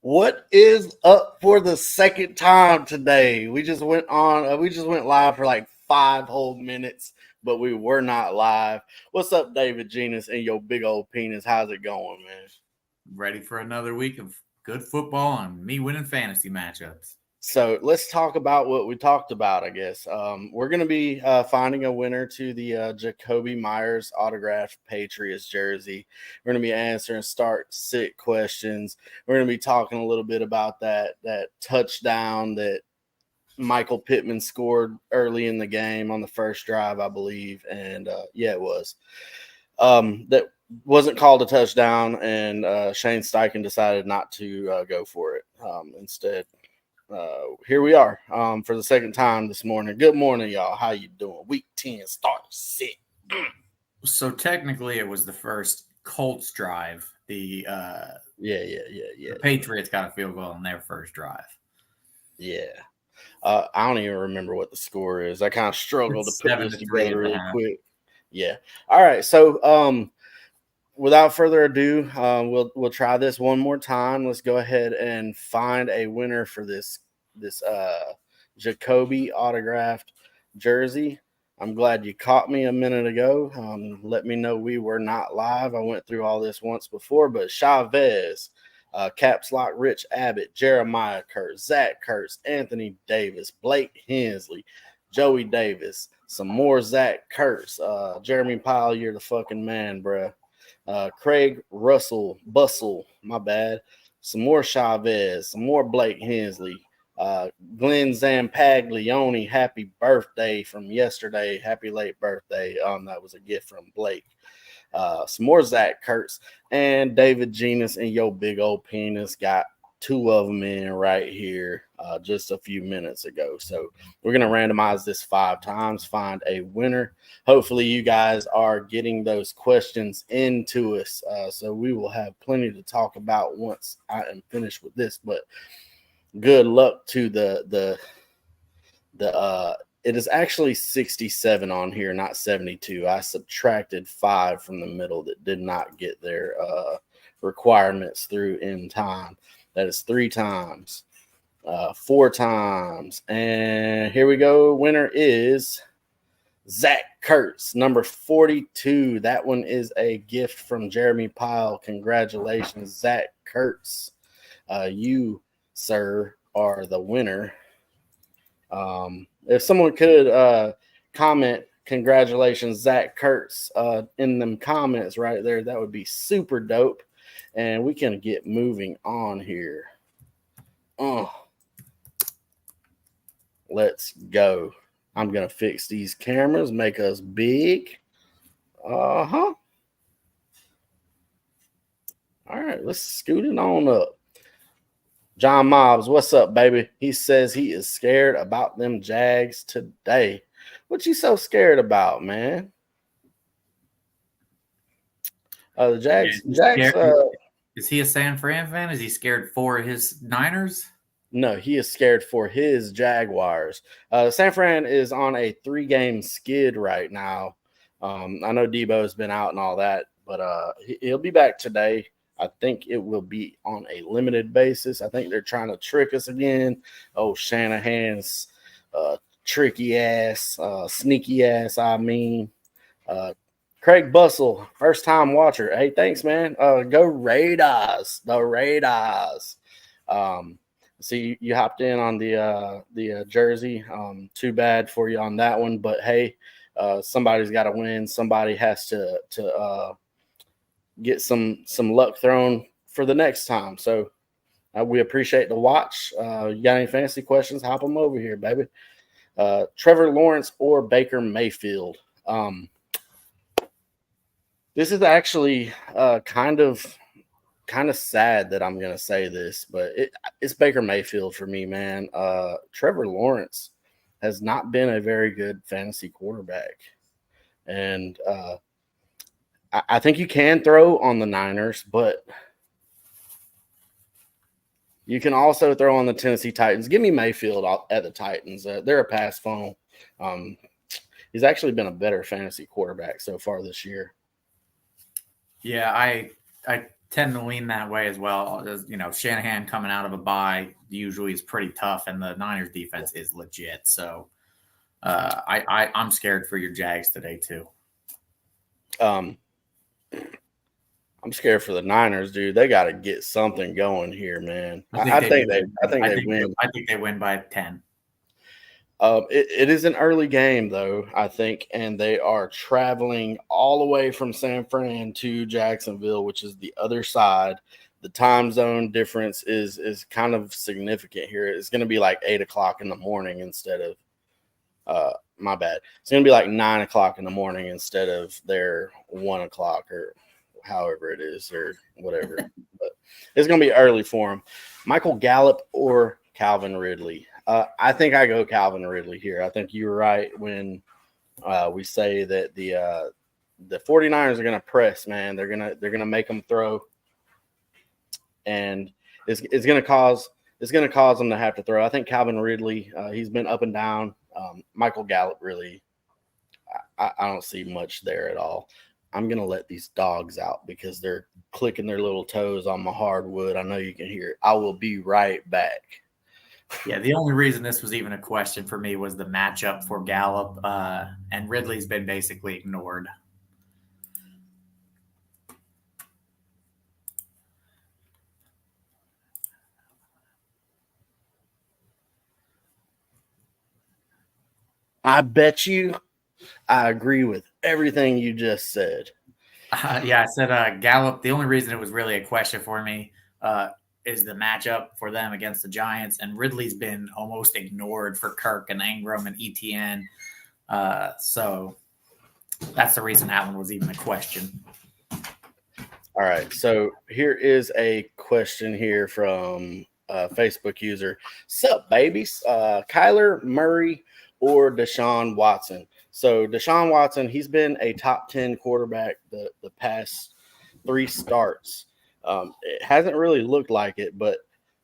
What is up for the second time today? We just went on. We just went live for like 5 whole minutes, but we were not live. What's up, David Genus and your big old penis? How's it going, man? Ready for another week of good football and me winning fantasy matchups. So let's talk about what we talked about. I guess we're going to be finding a winner to the Jacoby Myers autographed Patriots jersey. We're going to be answering start sit questions. We're going to be talking a little bit about that touchdown that Michael Pittman scored early in the game on the first drive, I believe, and yeah, it was. That wasn't called a touchdown, and Shane Steichen decided not to go for it. Instead, here we are for the second time this morning. Good morning, y'all. How you doing? Week 10 start sit. So technically, it was the first Colts drive. Yeah. The Patriots got a field goal on their first drive. Yeah. I don't even remember what the score is. I kind of struggled to It's put seven this to three together at the really half. quick. Yeah. All right. So without further ado, we'll try this one more time. Let's go ahead and find a winner for this Jacoby autographed jersey. I'm glad you caught me a minute ago. Let me know we were not live. I went through all this once before, but Chavez, Caps Lock Rich Abbott, Jeremiah Kurtz, Zach Kurtz, Anthony Davis, Blake Hensley, Joey Davis, some more Zach Kurtz, Jeremy Pyle, you're the fucking man, bruh. Craig Russell Bustle, my bad. Some more Chavez, some more Blake Hensley, Glenn Zampaglione, happy birthday from yesterday. Happy late birthday. That was a gift from Blake. Some more Zach Kurtz and David Genus and yo big old penis got two of them in right here just a few minutes ago. So we're going to randomize this 5 times, find a winner. Hopefully you guys are getting those questions into us. So we will have plenty to talk about once I am finished with this, but good luck to the it is actually 67 on here, not 72. I subtracted 5 from the middle that did not get their requirements through in time. That is 3 times, 4 times. And here we go. Winner is Zach Kurtz, number 42. That one is a gift from Jeremy Pyle. Congratulations, Zach Kurtz. You, sir, are the winner. If someone could comment, congratulations, Zach Kurtz, in them comments right there, that would be super dope. And we can get moving on here. Let's go. I'm going to fix these cameras, make us big. All right, let's scoot it on up. John Mobbs, what's up, baby? He says he is scared about them Jags today. What you so scared about, man? The Jags. Jags. Is he a San Fran fan? Is he scared for his Niners? No, he is scared for his Jaguars. San Fran is on a 3-game skid right now. I know Debo's been out and all that, but he'll be back today. I think it will be on a limited basis. I think they're trying to trick us again. Oh, Shanahan's tricky ass, sneaky ass, I mean. Craig Bustle, first time watcher. Hey, thanks, man. Go Raiders. The Raiders. See, you hopped in on the jersey. Too bad for you on that one, but hey, somebody's got to win. Somebody has to get some luck thrown for the next time. So we appreciate the watch. You got any fantasy questions? Hop them over here, baby. Trevor Lawrence or Baker Mayfield. This is actually kind of sad that I'm going to say this, but it's Baker Mayfield for me, man. Trevor Lawrence has not been a very good fantasy quarterback. And I think you can throw on the Niners, but you can also throw on the Tennessee Titans. Give me Mayfield at the Titans. They're a pass funnel. He's actually been a better fantasy quarterback so far this year. Yeah, I tend to lean that way as well. Shanahan coming out of a bye usually is pretty tough, and the Niners defense is legit. So I'm scared for your Jags today too. I'm scared for the Niners, dude. They got to get something going here, man. I think they win. I think they win by 10. It is an early game, though, I think, and they are traveling all the way from San Fran to Jacksonville, which is the other side. The time zone difference is kind of significant here. It's going to be like 8 o'clock in the morning instead of my bad. It's going to be like 9 o'clock in the morning instead of their 1 o'clock or however it is or whatever. But it's going to be early for them. Michael Gallup or Calvin Ridley. I think I go Calvin Ridley here. I think you were right when we say that the 49ers are going to press, man. They're gonna make them throw, and it's going to cause them to have to throw. I think Calvin Ridley, he's been up and down. Michael Gallup, really, I don't see much there at all. I'm going to let these dogs out because they're clicking their little toes on my hardwood. I know you can hear it. I will be right back. Yeah, the only reason this was even a question for me was the matchup for Gallup, and Ridley's been basically ignored. I bet you I agree with everything you just said. Yeah, I said Gallup. The only reason it was really a question for me is the matchup for them against the Giants, and Ridley's been almost ignored for Kirk and Ingram and ETN. So that's the reason that one was even a question. All right, so here is a question here from a Facebook user. Sup, babies? Kyler Murray or Deshaun Watson? So Deshaun Watson, he's been a top 10 quarterback the past 3 starts. It hasn't really looked like it, but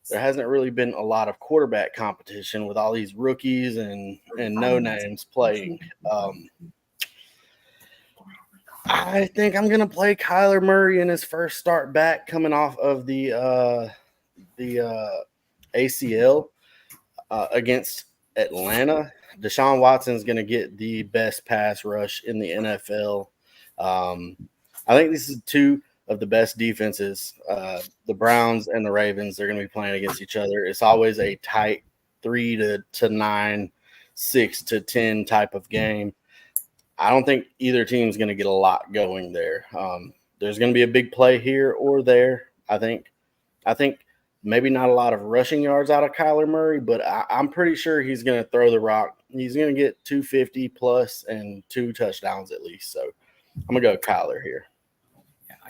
there hasn't really been a lot of quarterback competition with all these rookies and no names playing. I think I'm going to play Kyler Murray in his first start back coming off of the ACL against Atlanta. Deshaun Watson is going to get the best pass rush in the NFL. I think this is 2 of the best defenses. The Browns and the Ravens, they're going to be playing against each other. It's always a tight 3 to 9, 6 to 10 type of game. I don't think either team is going to get a lot going there. There's going to be a big play here or there. I think maybe not a lot of rushing yards out of Kyler Murray, but I'm pretty sure he's going to throw the rock. He's going to get 250 plus and 2 touchdowns at least. So I'm going to go Kyler here.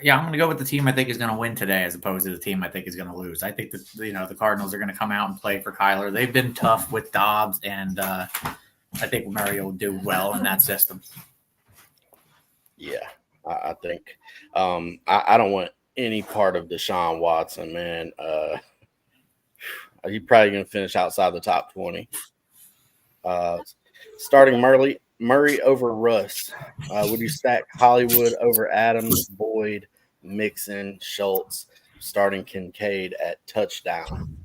Yeah, I'm going to go with the team I think is going to win today as opposed to the team I think is going to lose. I think that the Cardinals are going to come out and play for Kyler. They've been tough with Dobbs, and I think Murray will do well in that system. Yeah, I think. I don't want any part of Deshaun Watson, man. He's probably going to finish outside the top 20. Starting Murray over Russ. Would you stack Hollywood over Adams, Boyd, Mixon, Schultz, starting Kincaid at touchdown?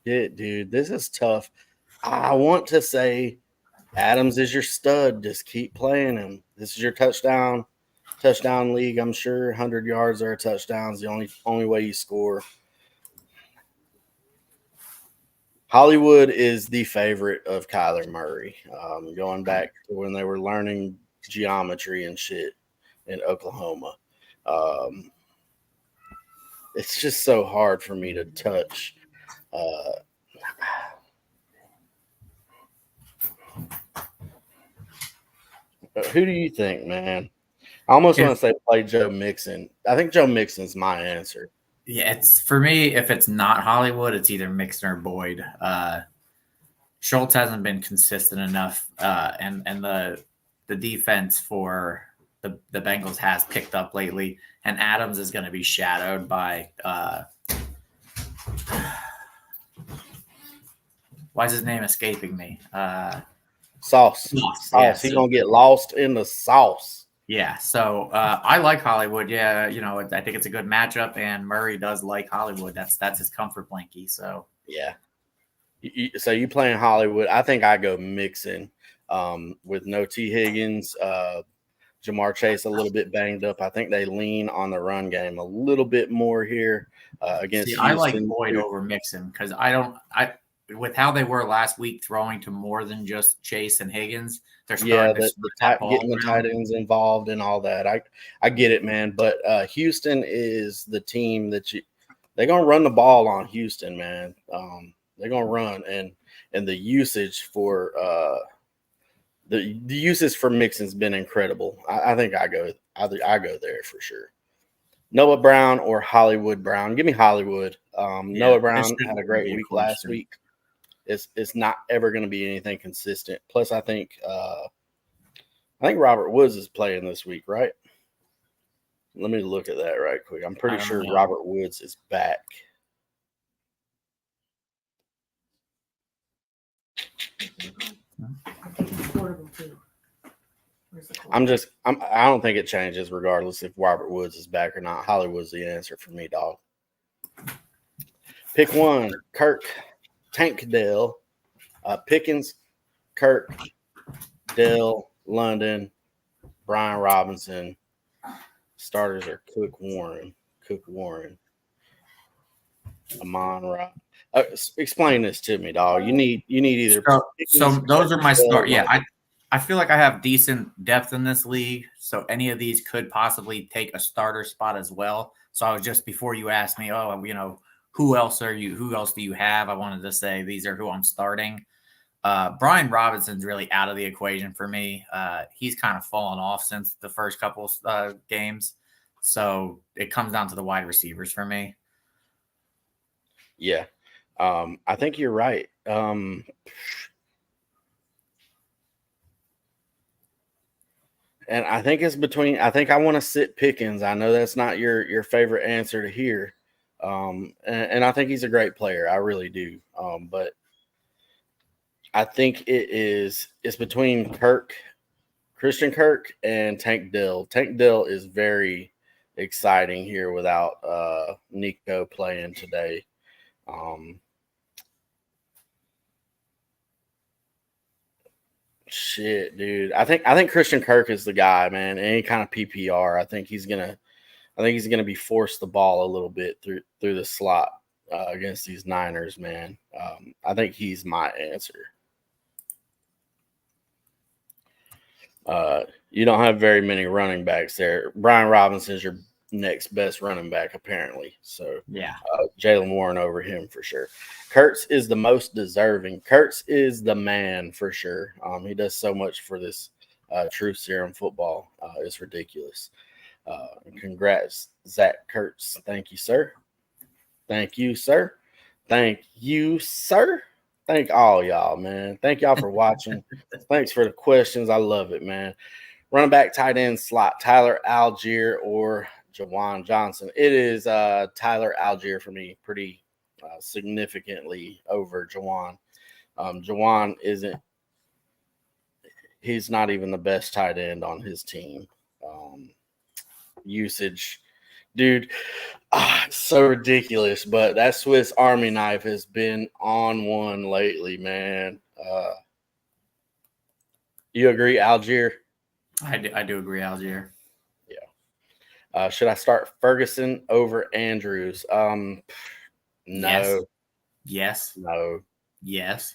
Yeah, dude, this is tough. I want to say Adams is your stud. Just keep playing him. This is your touchdown league. I'm sure 100 yards are touchdowns. The only way you score. Hollywood is the favorite of Kyler Murray. Going back to when they were learning geometry and shit in Oklahoma. It's just so hard for me to touch. Who do you think, man? I almost want to say play Joe Mixon. I think Joe Mixon's my answer. Yeah, it's for me. If it's not Hollywood, it's either Mixon or Boyd. Schultz hasn't been consistent enough, and the defense for the Bengals has picked up lately. And Adams is going to be shadowed by why is his name escaping me? Sauce. Yeah, He's going to get lost in the sauce. Yeah, so I like Hollywood. Yeah, I think it's a good matchup, and Murray does like Hollywood. That's his comfort blankie. So Yeah. So you playing Hollywood? I think I go Mixon with no T Higgins. Jamar Chase a little bit banged up. I think they lean on the run game a little bit more here see, against I like Houston. Boyd over Mixon because I with how they were last week, throwing to more than just Chase and Higgins, they're Yeah, starting to the spread that getting ball the tight around. ends involved and all that. I get it, man. But Houston is the team that they're gonna run the ball on Houston, man. They're gonna run and the usage for the usage for Mixon's been incredible. I think I go there for sure. Noah Brown or Hollywood Brown. Give me Hollywood. Yeah, Noah this Brown had shouldn't a even great be a week last question. week. It's not ever going to be anything consistent. Plus, I think Robert Woods is playing this week, right? Let me look at that right quick. I'm I pretty don't sure know. Robert Woods is back. Portable too. I don't think it changes regardless if Robert Woods is back or not. Hollywood's the answer for me, dog. Pick one: Kirk, Tank Dell, Pickens, Kirk, Dell, London, Brian Robinson. Starters are Cook Warren, Amon Ra. Explain this to me, dog. You need either So Pickens, those Kirk, are my start. Dell, Yeah, London. I feel like I have decent depth in this league, so any of these could possibly take a starter spot as well. So I was just before you asked me, oh, who else are you? Who else do you have? I wanted to say these are who I'm starting. Brian Robinson's really out of the equation for me. He's kind of fallen off since the first couple games, so it comes down to the wide receivers for me. Yeah, I think you're right. And I think it's between. I think I want to sit Pickens. I know that's not your favorite answer to hear, and I think he's a great player. I really do. But I think it's between Christian Kirk, and Tank Dill. Tank Dill is very exciting here without Nico playing today. Um, Shit, dude. I think Christian Kirk is the guy, man. Any kind of PPR, I think he's gonna be forced the ball a little bit through the slot against these Niners, man. I think he's my answer. You don't have very many running backs there. Brian Robinson is your next best running back, apparently. So Yeah. Jalen Warren over him for sure. Kurtz is the most deserving. Kurtz is the man for sure. He does so much for this Truth Serum football. It's ridiculous. Congrats, Zach Kurtz. Thank you, sir. Thank you, sir. Thank you, sir. Thank all y'all, man. Thank y'all for watching. Thanks for the questions. I love it, man. Running back, tight end slot, Tyler Algier or Jawan Johnson. It is Tyler Algier for me, pretty significantly over Jawan. Jawan isn't, he's not even the best tight end on his team. Usage, dude, it's so ridiculous, but that Swiss Army knife has been on one lately, man. You agree, Algier? I do agree, Algier. Yeah. Should I start Ferguson over Andrews? Yes. No, Yes. no, Yes.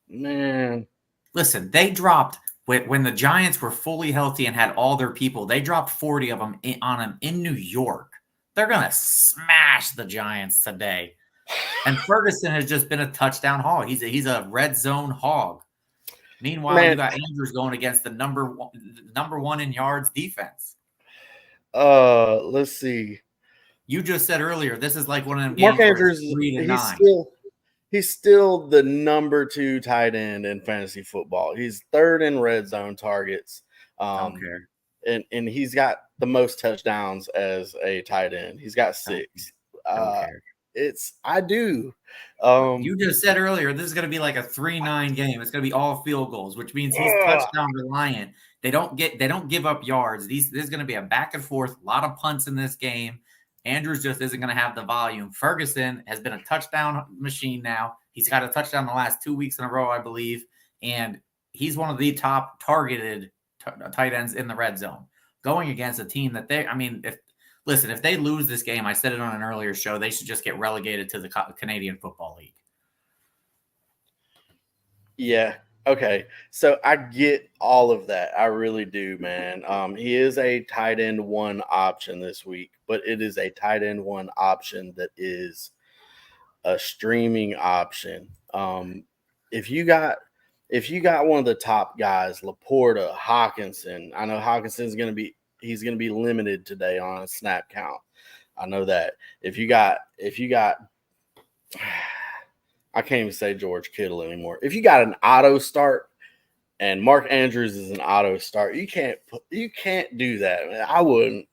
man. Listen, they dropped when the Giants were fully healthy and had all their people. They dropped 40 of them on them in New York. They're gonna smash the Giants today. And Ferguson has just been a touchdown hog. He's a red zone hog. Meanwhile, you Man, got Andrews going against the number one in yards defense. let's see. You just said earlier this is like one of them Mark games where it's Andrews, 3-9. he's still the number 2 tight end in fantasy football. He's third in red zone targets. Don't care. And he's got the most touchdowns as a tight end. He's got 6. Don't care. I do. You just said earlier this is going to be like a 3-9 game. It's going to be all field goals, which means he's touchdown reliant. They don't give up yards. This is going to be a back and forth, a lot of punts in this game. Andrews just isn't going to have the volume. Ferguson has been a touchdown machine now. He's got a touchdown the last 2 weeks in a row, I believe, and he's one of the top targeted tight ends in the red zone. Going against a team that if they lose this game, I said it on an earlier show, they should just get relegated to the Canadian Football League. Yeah. Okay. So I get all of that. I really do, man. He is a tight end one option this week, but it is a tight end one option that is a streaming option. If you got one of the top guys, Laporta, Hawkinson, I know Hawkinson's he's gonna be limited today on a snap count. I know that. If you got I can't even say George Kittle anymore. If you got an auto start and Mark Andrews is an auto start, you can't do that. Man, I wouldn't.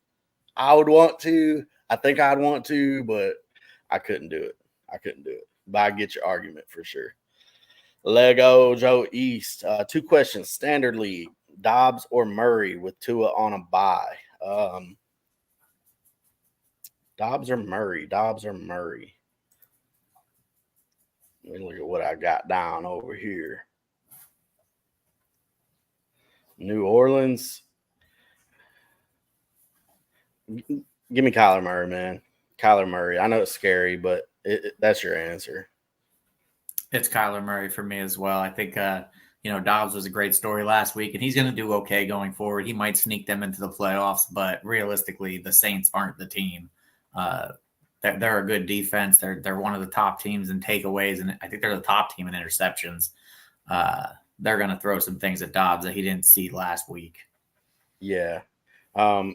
I would want to. I think I'd want to, but I couldn't do it. But I get your argument for sure. Lego Joe East. 2 questions. Standard league. Dobbs or Murray with Tua on a bye. Dobbs or Murray? Let me look at what I got down over here. New Orleans. Give me Kyler Murray, man. Kyler Murray. I know it's scary, but that's your answer. It's Kyler Murray for me as well. I think, Dobbs was a great story last week, and he's going to do okay going forward. He might sneak them into the playoffs, but realistically, the Saints aren't the team. They're a good defense. They're one of the top teams in takeaways, and I think they're the top team in interceptions. They're going to throw some things at Dobbs that he didn't see last week. Yeah. So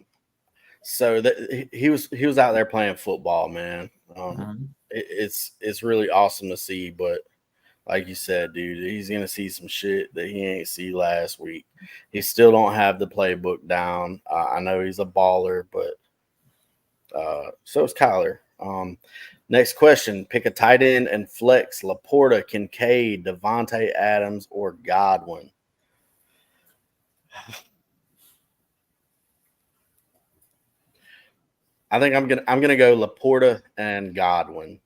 he was out there playing football, man. It's really awesome to see, but like you said, dude, he's going to see some shit that he ain't see last week. He still don't have the playbook down. I know he's a baller, but so is Kyler. Next question. Pick a tight end and flex. Laporta, Kincaid, Devontae Adams, or Godwin. I think I'm gonna go Laporta and Godwin.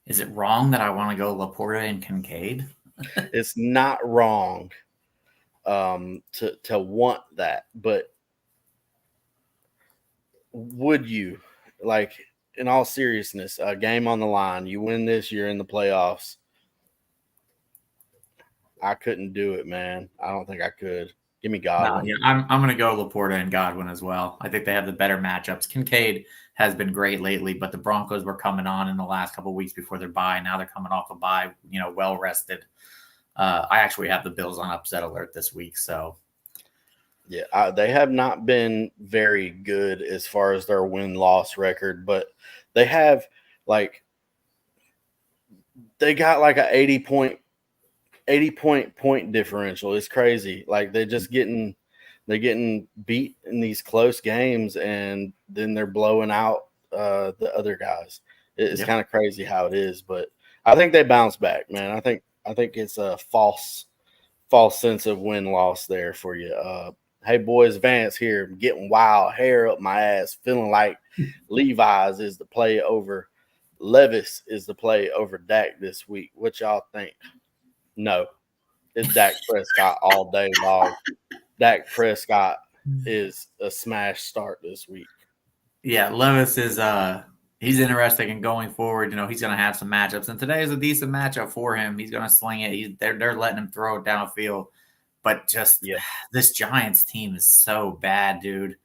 Is it wrong that I want to go Laporta and Kincaid? It's not wrong to want that, but would you, like, in all seriousness, a game on the line, you win this, you're in the playoffs. I couldn't do it, man. I don't think I could. Give me Godwin. No, yeah, I'm going to go Laporta and Godwin as well. I think they have the better matchups. Kincaid has been great lately, but the Broncos were coming on in the last couple of weeks before their bye. Now they're coming off a bye, well rested. I actually have the Bills on upset alert this week, so. Yeah, they have not been very good as far as their win-loss record, but they have they got like a 80 point differential. It's crazy. Like they're getting beat in these close games, and then they're blowing out the other guys. It's kind of crazy how it is, but I think they bounce back, man. I think it's a false sense of win-loss there for you. Hey, boys, Vance here, getting wild hair up my ass, feeling like Levi's is the play over Levis is the play over Dak this week. What y'all think? No, it's Dak Prescott all day long. Dak Prescott is a smash start this week. Yeah, Levis is he's interesting in going forward. He's going to have some matchups, and today is a decent matchup for him. He's going to sling it. They're letting him throw it downfield. But this Giants team is so bad, dude.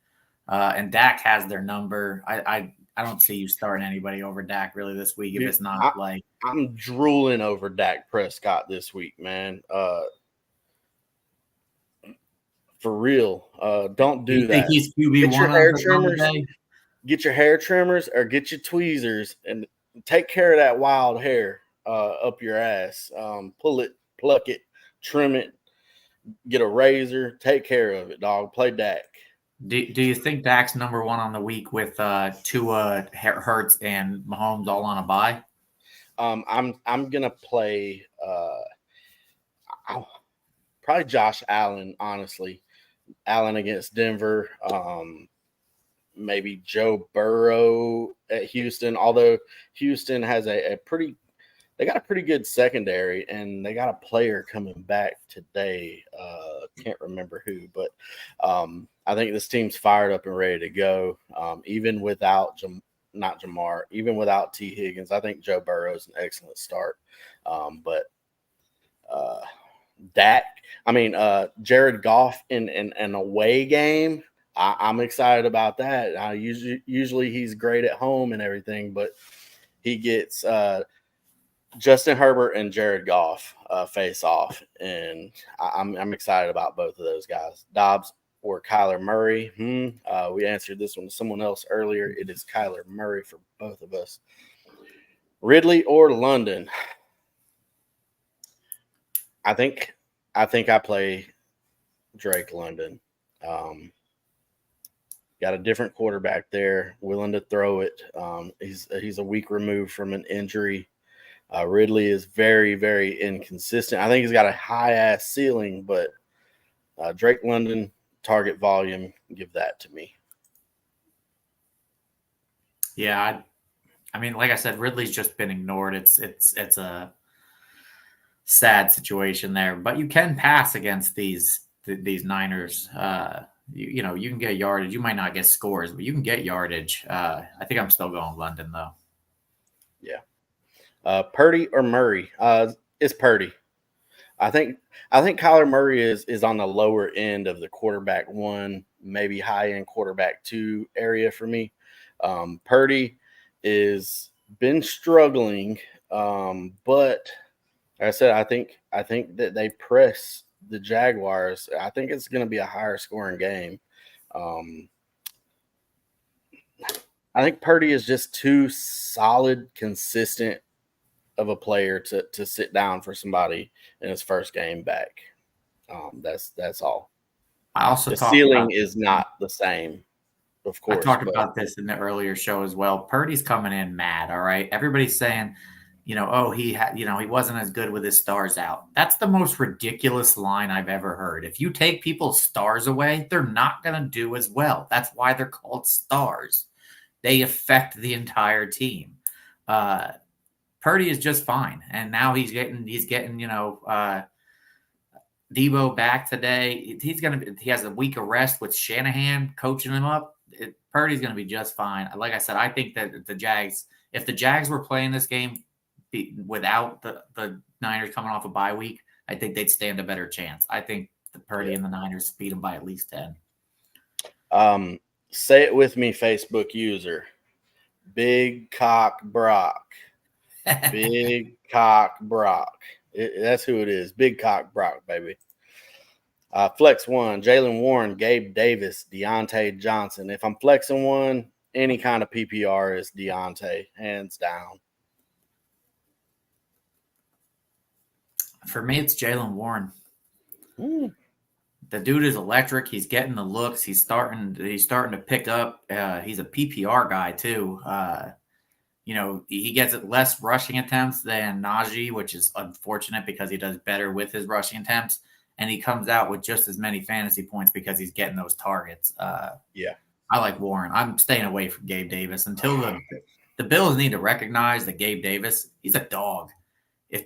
And Dak has their number. I don't see you starting anybody over Dak really this week if it's not I'm drooling over Dak Prescott this week, man. For real. Don't do that. He's QB1 Get your hair trimmers or get your tweezers and take care of that wild hair up your ass. Pull it, pluck it, trim it. Get a razor, take care of it, dog. Play Dak. Do you think Dak's number one on the week with Tua, Hurts, and Mahomes all on a bye? I'm gonna play probably Josh Allen, honestly. Allen against Denver. Maybe Joe Burrow at Houston. Although Houston has a pretty, they got a pretty good secondary, and they got a player coming back today. Can't remember who, but I think this team's fired up and ready to go. Even without not Jamar, even without T. Higgins, I think Joe Burrow is an excellent start. But uh, Dak, Jared Goff in an away game. I'm excited about that. Usually he's great at home and everything, but he gets Justin Herbert and Jared Goff face off, and I'm excited about both of those guys. Dobbs or Kyler Murray. We answered this one to someone else earlier. It is Kyler Murray for both of us. Ridley or London. I think I play Drake London. Got a different quarterback there, willing to throw it. He's a week removed from an injury. Ridley is very, very inconsistent. I think he's got a high ass ceiling, but Drake London, target volume, give that to me. Yeah, I mean, like I said, Ridley's just been ignored. It's a sad situation there, but you can pass against these Niners. You know, you can get yardage. You might not get scores, but you can get yardage. I think I'm still going London though. Yeah. Purdy or Murray? It's Purdy. I think Kyler Murray is on the lower end of the quarterback one, maybe high end quarterback two area for me. Purdy is been struggling, but like I said, I think that they press the Jaguars. I think it's going to be a higher scoring game. I think Purdy is just too solid, consistent of a player to sit down for somebody in his first game back. That's all. I also The talked ceiling about is not the same, of I course. talked about this in the earlier show as well. Purdy's coming in mad. All right, everybody's saying, you know, oh, he wasn't as good with his stars out. That's the most ridiculous line I've ever heard. If you take people's stars away, they're not going to do as well. That's why they're called stars. They affect the entire team. Purdy is just fine, and now he's getting Debo back today. He has a week of rest with Shanahan coaching him up. Purdy's gonna be just fine. Like I said, I think that if the Jags were playing this game without the Niners coming off a bye week, I think they'd stand a better chance. I think the Purdy and the Niners beat them by at least 10. Say it with me, Facebook user. Big Cock Brock. Big Cock Brock. That's who it is. Big Cock Brock, baby. Flex one, Jalen Warren, Gabe Davis, Deontay Johnson. If I'm flexing one, any kind of PPR is Deontay, hands down. For me, it's Jalen Warren. The dude is electric. He's getting the looks. He's starting to pick up. He's a PPR guy too. You know, he gets less rushing attempts than Najee, which is unfortunate because he does better with his rushing attempts. And he comes out with just as many fantasy points because he's getting those targets. Yeah. I like Warren. I'm staying away from Gabe Davis until the Bills need to recognize that Gabe Davis, he's a dog.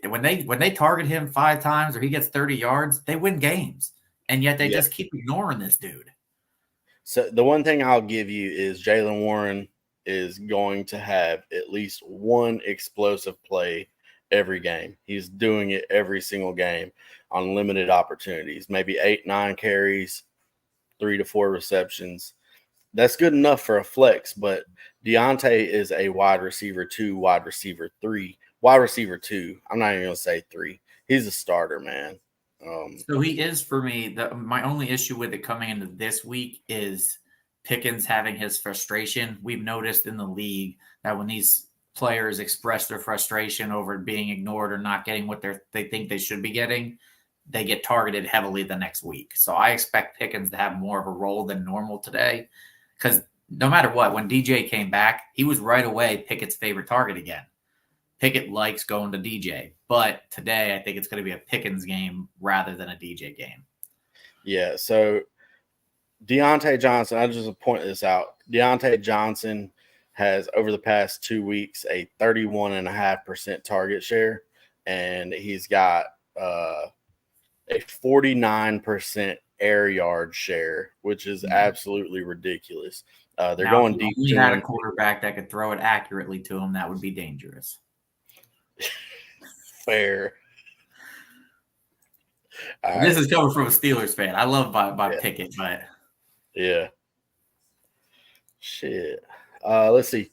When they target him 5 times or he gets 30 yards, they win games. And yet they just keep ignoring this dude. So the one thing I'll give you is Jalen Warren is going to have at least one explosive play every game. He's doing it every single game on limited opportunities, maybe 8-9 carries, 3 to 4 receptions. That's good enough for a flex, but Deontay is a wide receiver 2, wide receiver 3, wide receiver 2. I'm not even going to say 3. He's a starter, man. So he is for me. My only issue with it coming into this week is Pickens having his frustration. We've noticed in the league that when these players express their frustration over being ignored or not getting what they think they should be getting, they get targeted heavily the next week. So I expect Pickens to have more of a role than normal today because no matter what, when DJ came back, he was right away Pickett's favorite target again. Pickett likes going to DJ, but today I think it's going to be a Pickens game rather than a DJ game. Yeah, so Deontay Johnson, I just point this out. Deontay Johnson has over the past 2 weeks a 31.5% target share, and he's got a 49% air yard share, which is absolutely ridiculous. They're Now, if going you deep only to had a him. quarterback that could throw it accurately to him, that would be dangerous. Fair. This is coming from a Steelers fan. I love my Pickett, but yeah. Shit. Let's see.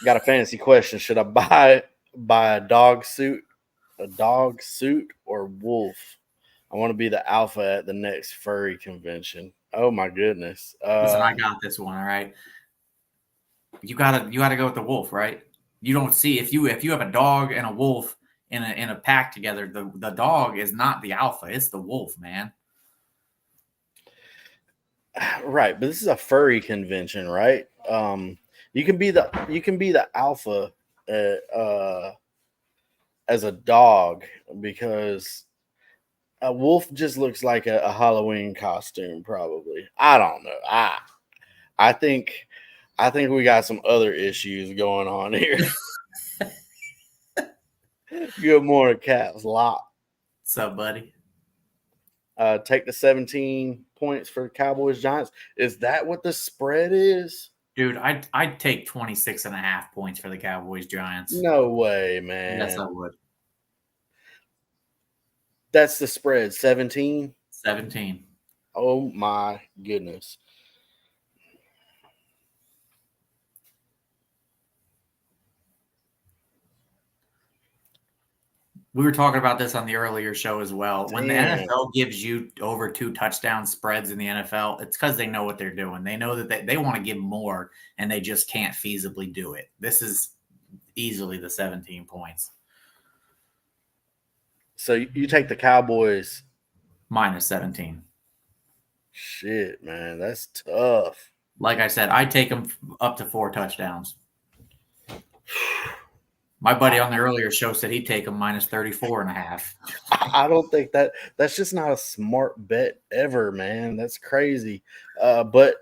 Got a fantasy question. Should I buy a dog suit or wolf? I want to be the alpha at the next furry convention. Oh my goodness. listen, I got this one. All right, you gotta go with the wolf, right? You don't see if you have a dog and a wolf in a pack together, the dog is not the alpha, it's the wolf, man. Right, but this is a furry convention, right? You can be the alpha as a dog because a wolf just looks like a Halloween costume, probably. I don't know. I think we got some other issues going on here. Good morning, Caps Lock. What's up, buddy? Take the 17 points for Cowboys Giants. Is that what the spread is? Dude, I'd take 26.5 points for the Cowboys Giants. No way, man. Yes, I would. That's the spread, 17? 17. Oh my goodness. We were talking about this on the earlier show as well. When the Damn. NFL gives you over 2 touchdown spreads in the NFL, it's because they know what they're doing. They know that they want to give more, and they just can't feasibly do it. This is easily the 17 points. So you take the Cowboys. Minus 17. Shit, man. That's tough. Like I said, I take them up to 4 touchdowns. My buddy on the earlier show said he'd take them minus 34.5. I don't think that's just not a smart bet ever, man. That's crazy. But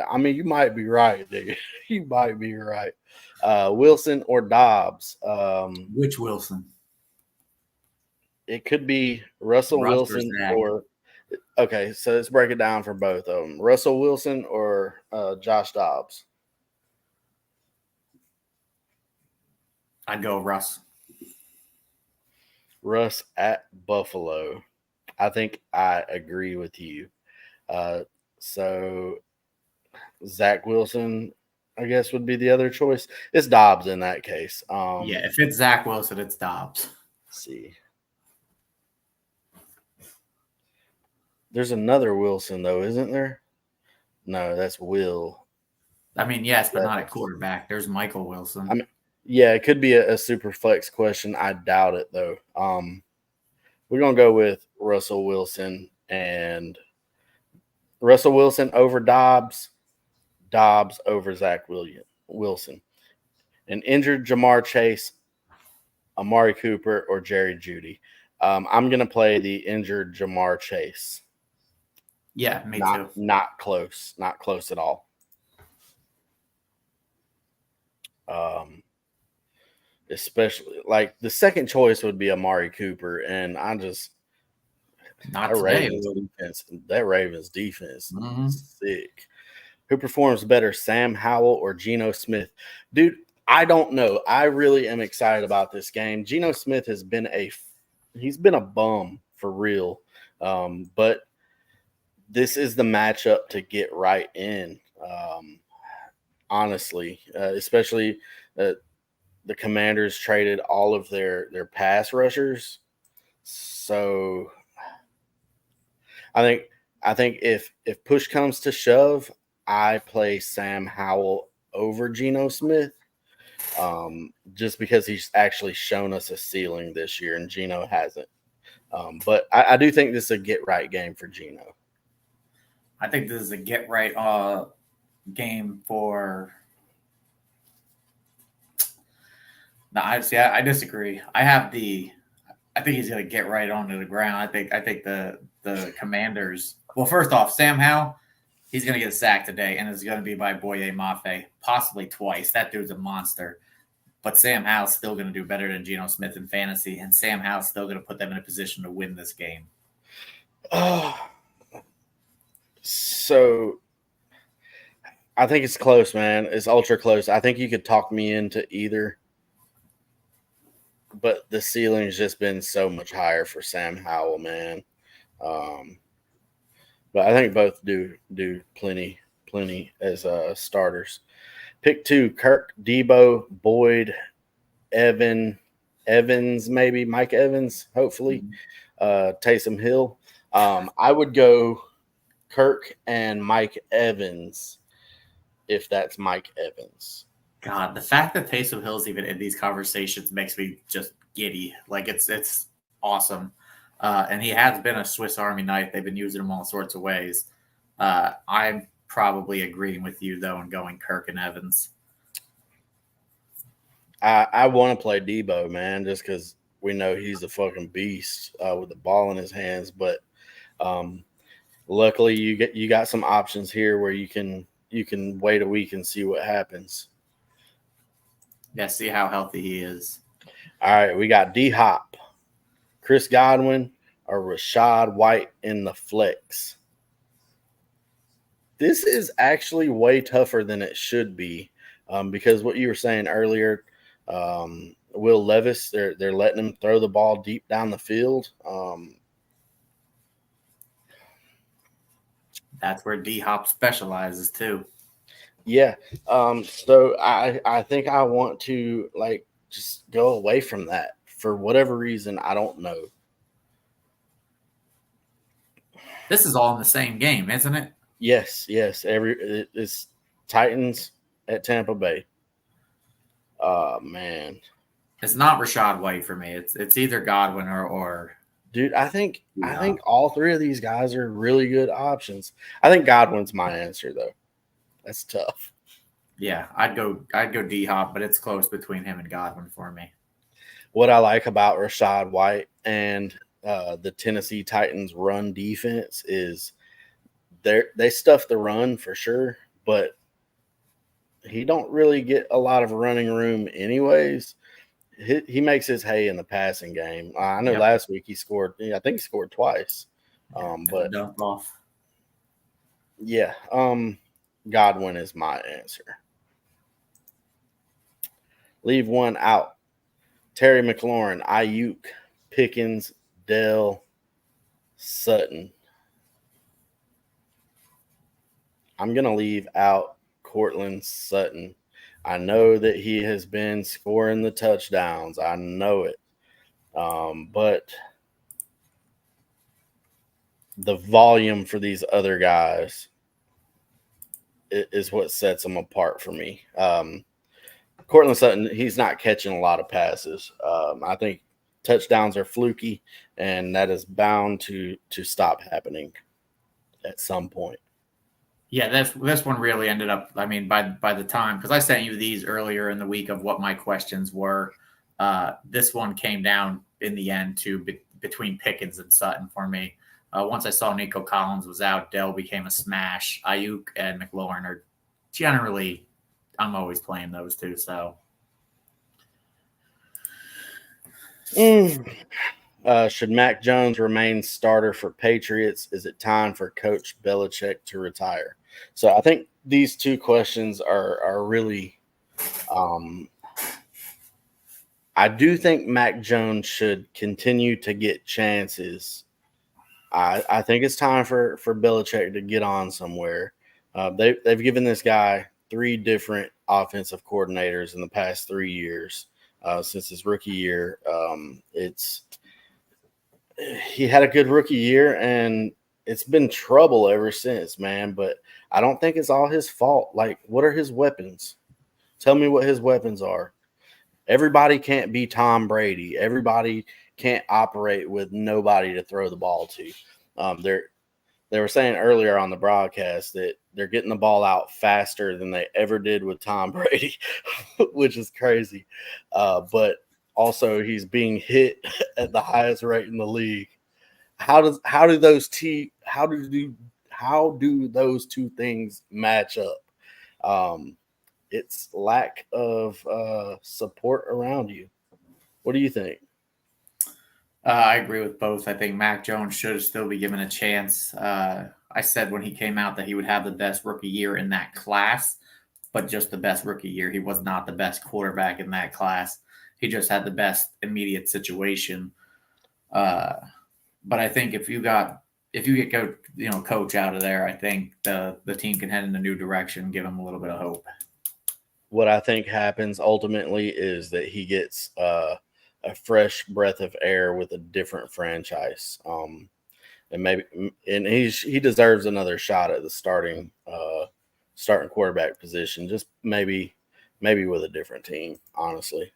I mean, you might be right, dude. You might be right. Wilson or Dobbs? Which Wilson? It could be Russell Wilson or okay. So let's break it down for both of them: Russell Wilson or Josh Dobbs. I'd go Russ. Russ at Buffalo. I think I agree with you. So Zach Wilson, I guess, would be the other choice. It's Dobbs in that case. Yeah, if it's Zach Wilson, it's Dobbs. Let's see. There's another Wilson, though, isn't there? No, that's Will. I mean, yes, but not at quarterback. There's Michael Wilson. I mean, yeah, it could be a super flex question. I doubt it, though. We're going to go with Russell Wilson and Russell Wilson over Dobbs, Dobbs over Zach Wilson. An injured Jamar Chase, Amari Cooper, or Jerry Jeudy. I'm going to play the injured Jamar Chase. Yeah, me too. Not close. Not close at all. Especially like the second choice would be Amari Cooper, and I just not today. That Ravens defense is sick. Who performs better, Sam Howell or Geno Smith? Dude, I don't know. I really am excited about this game. Geno Smith has been a bum for real, but this is the matchup to get right in. Honestly, especially the Commanders traded all of their pass rushers, so I think if push comes to shove, I play Sam Howell over Geno Smith, just because he's actually shown us a ceiling this year, and Geno hasn't. But I do think this is a get right game for Geno. I think this is a get right game for. No, I disagree. I think he's going to get right onto the ground. I think the Commanders. Well, first off, Sam Howell, He's going to get sacked today, and it's going to be by Boye Mafe, possibly twice. That dude's a monster. But Sam Howell's still going to do better than Geno Smith in fantasy, and Sam Howell's still going to put them in a position to win this game. So I think it's close, man. It's ultra close. I think you could talk me into either, but the ceiling's just been so much higher for Sam Howell, man. But I think both do plenty as starters. Pick 2: Kirk, Debo, Boyd, Evans, maybe Mike Evans, hopefully, Taysom Hill. I would go Kirk and Mike Evans if that's Mike Evans. God, the fact that Taysom Hill's even in these conversations makes me just giddy. Like it's awesome, and he has been a Swiss Army knife. They've been using him all sorts of ways. I'm probably agreeing with you though and going Kirk and Evans. I want to play Debo, man, just because we know he's a fucking beast with the ball in his hands. But luckily, you got some options here where you can wait a week and see what happens. Yeah, see how healthy he is. All right, we got D Hop, Chris Godwin, or Rachaad White in the flex. This is actually way tougher than it should be because what you were saying earlier, Will Levis, they're letting him throw the ball deep down the field. That's where D Hop specializes too. Yeah. So I think I want to just go away from that for whatever reason. I don't know. This is all in the same game, isn't it? Yes. It's Titans at Tampa Bay. Man. It's not Rachaad White for me. It's either Godwin or Dude, I think all three of these guys are really good options. I think Godwin's my answer though. That's tough. Yeah, I'd go D Hop, but it's close between him and Godwin for me. What I like about Rachaad White and the Tennessee Titans run defense is they stuff the run for sure, but he don't really get a lot of running room anyways. He makes his hay in the passing game. I know last week he scored. I think he scored twice. But dump off. Yeah, Godwin is my answer. Leave one out. Terry McLaurin, Ayuk, Pickens, Dell, Sutton. I'm going to leave out Cortland Sutton. I know that he has been scoring the touchdowns. I know it. But the volume for these other guys is what sets them apart for me. Cortland Sutton, he's not catching a lot of passes. I think touchdowns are fluky, and that is bound to stop happening at some point. Yeah, this one really ended up. I mean, by the time, because I sent you these earlier in the week of what my questions were, this one came down in the end to between Pickens and Sutton for me. Once I saw Nico Collins was out, Dell became a smash. Ayuk and McLaurin are generally, I'm always playing those two. So, should Mac Jones remain starter for Patriots? Is it time for Coach Belichick to retire? So I think these two questions are really. I do think Mac Jones should continue to get chances. I think it's time for Belichick to get on somewhere. They've given this guy 3 different offensive coordinators in the past 3 years since his rookie year. He had a good rookie year, and it's been trouble ever since, man. But I don't think it's all his fault. Like, what are his weapons? Tell me what his weapons are. Everybody can't be Tom Brady. Everybody can't operate with nobody to throw the ball to. They were saying earlier on the broadcast that they're getting the ball out faster than they ever did with Tom Brady, which is crazy. But also he's being hit at the highest rate in the league. How do how do those two things match up? It's lack of support around you. What do you think? I agree with both. I think Mac Jones should still be given a chance. I said when he came out that he would have the best rookie year in that class, but just the best rookie year. He was not the best quarterback in that class. He just had the best immediate situation. But I think if you get coach out of there, I think the team can head in a new direction, give him a little bit of hope. What I think happens ultimately is that he gets a fresh breath of air with a different franchise. And maybe he deserves another shot at the starting quarterback position. Just maybe with a different team, honestly.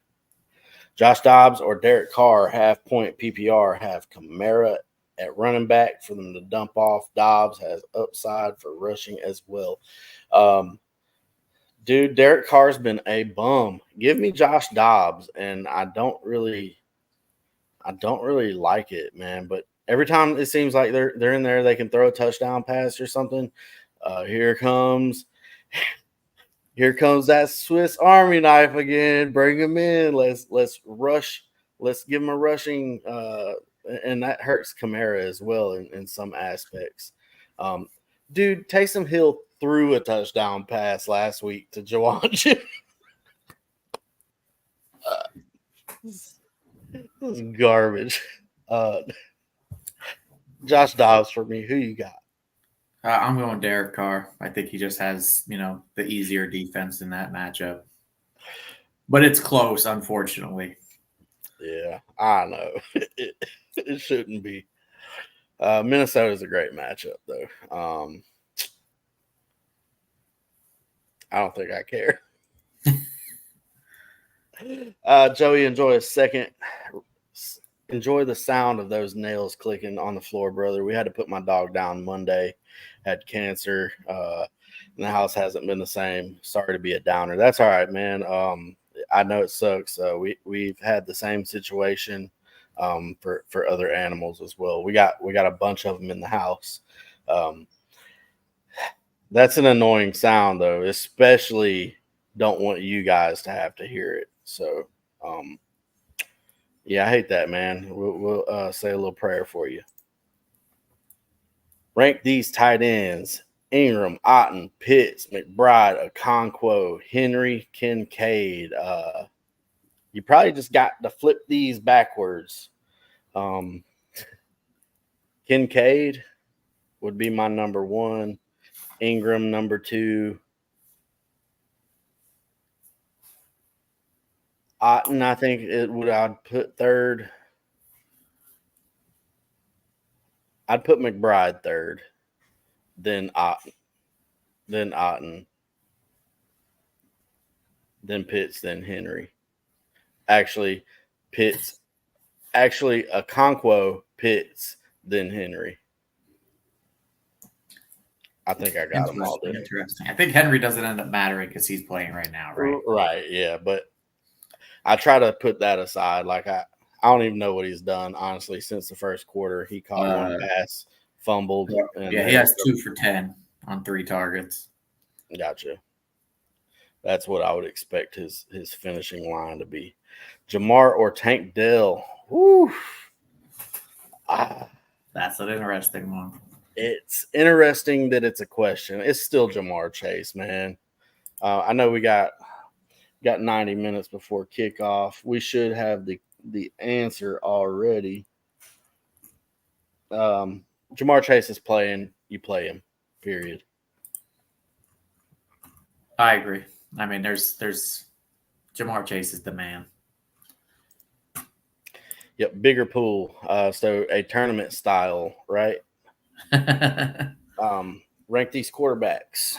Josh Dobbs or Derek Carr, half point PPR, have Kamara at running back for them to dump off. Dobbs has upside for rushing as well. Dude, Derek Carr's been a bum. Give me Josh Dobbs, and I don't really like it, man. But every time it seems like they're in there, they can throw a touchdown pass or something. Here comes that Swiss Army knife again. Bring him in. Let's rush. Let's give him a rushing, and that hurts Kamara as well in some aspects. Dude, Taysom Hill threw a touchdown pass last week to Jawan. Garbage. Josh Dobbs for me. Who you got? I'm going Derek Carr. I think he just has, the easier defense in that matchup. But it's close, unfortunately. Yeah, I know. It shouldn't be. Minnesota's a great matchup, though. I don't think I care. Joey, enjoy the sound of those nails clicking on the floor, brother. We had to put my dog down Monday, had cancer, and the house hasn't been the same. Sorry to be a downer. That's all right, man. I know it sucks. We've had the same situation for other animals as well. We got a bunch of them in the house. That's an annoying sound, though. Especially don't want you guys to have to hear it. So, yeah, I hate that, man. We'll say a little prayer for you. Rank these tight ends: Ingram, Otten, Pitts, McBride, Okonkwo, Henry, Kincaid. You probably just got to flip these backwards. Kincaid would be my number one. Ingram, number two. Otten, I think I'd put third. I'd put McBride third, then Otten, then Pitts, then Henry. Actually, Okonkwo, Pitts, then Henry. I think I got them all there. Interesting. I think Henry doesn't end up mattering because he's playing right now, right? Right, yeah. But I try to put that aside. Like I don't even know what he's done, honestly, since the first quarter. He caught one pass, fumbled. Yeah, he has 2 for 10 on 3 targets. Gotcha. That's what I would expect his finishing line to be. Jamar or Tank Dell. Woo. That's an interesting one. It's interesting that it's a question. It's still Jamar Chase, man. I know we got 90 minutes before kickoff. We should have the answer already. Jamar Chase is playing. You play him, period. I agree. I mean, there's Jamar Chase is the man. Yep, bigger pool. So a tournament style, right? Rank these quarterbacks.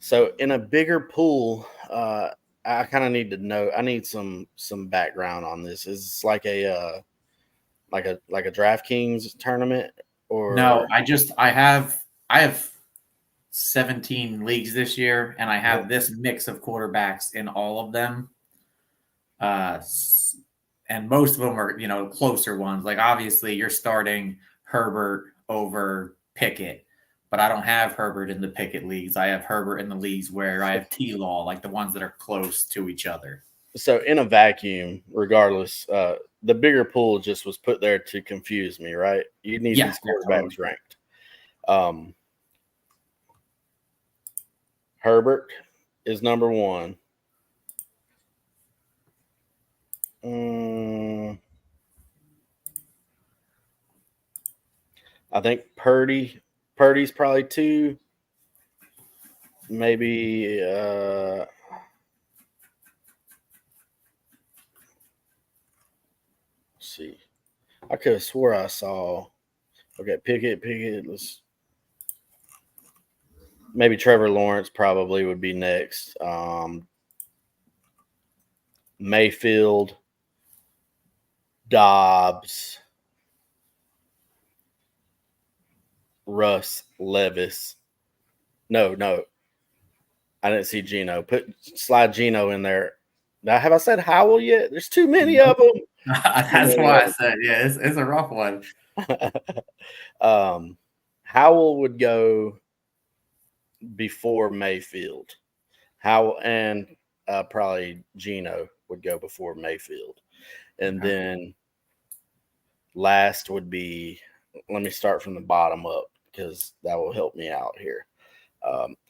So in a bigger pool, I kind of need to know. I need some background on this. Is this like a DraftKings tournament or no? I have 17 leagues this year, and I have this mix of quarterbacks in all of them. And most of them are closer ones. Like obviously, you're starting Herbert over Pickett. but I don't have Herbert in the Pickett leagues. I have Herbert in the leagues where I have T-Law, like the ones that are close to each other. So in a vacuum, regardless, the bigger pool just was put there to confuse me, right? You need these quarterbacks ranked. Herbert is number one. I think Purdy's probably two. Maybe let's see. I could have swore I saw. Okay, Pickett. Maybe Trevor Lawrence probably would be next. Mayfield, Dobbs, Russ, Levis. No. I didn't see Geno. Slide Geno in there. Now, have I said Howell yet? There's too many of them. That's why I said, yeah, it's a rough one. Howell would go before Mayfield. Howell and probably Geno would go before Mayfield. And then last would be, let me start from the bottom up because that will help me out here.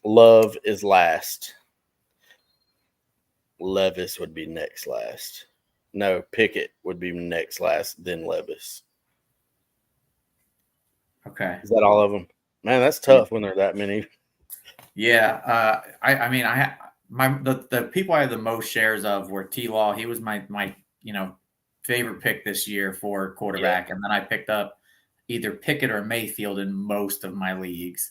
Love is last. Levis would be next last. No, Pickett would be next last, then Levis. Okay. Is that all of them? Man, that's tough when there are that many. Yeah. I mean, the people I had the most shares of were T-Law. He was my favorite pick this year for quarterback. Yeah. And then I picked up either Pickett or Mayfield in most of my leagues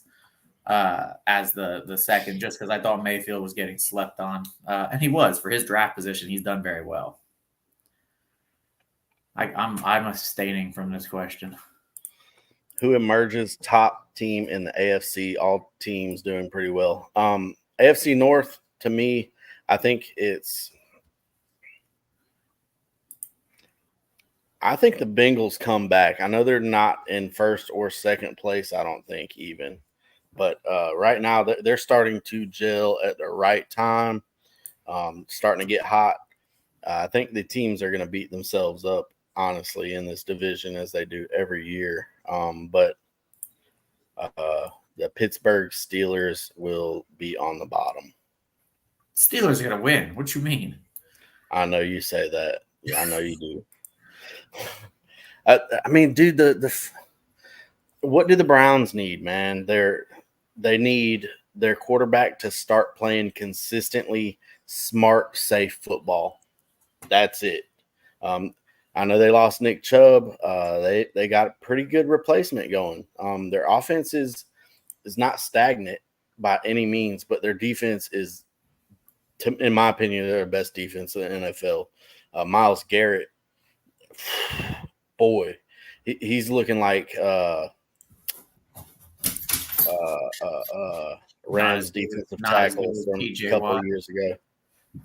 as the second, just because I thought Mayfield was getting slept on. And he was. For his draft position, he's done very well. I'm abstaining from this question. Who emerges top team in the AFC? All teams doing pretty well. AFC North, to me, I think the Bengals come back. I know they're not in first or second place, I don't think even. But right now, they're starting to gel at the right time, starting to get hot. I think the teams are going to beat themselves up, honestly, in this division as they do every year. But the Pittsburgh Steelers will be on the bottom. Steelers are going to win. What you mean? I know you say that. Yeah, I know you do. I mean, dude, what do the Browns need, man? They need their quarterback to start playing consistently smart, safe football. That's it. I know they lost Nick Chubb. They got a pretty good replacement going. Their offense is not stagnant by any means, but their defense is, in my opinion, their best defense in the NFL. Myles Garrett, boy, he's looking like Rams defensive tackle from a couple of years ago.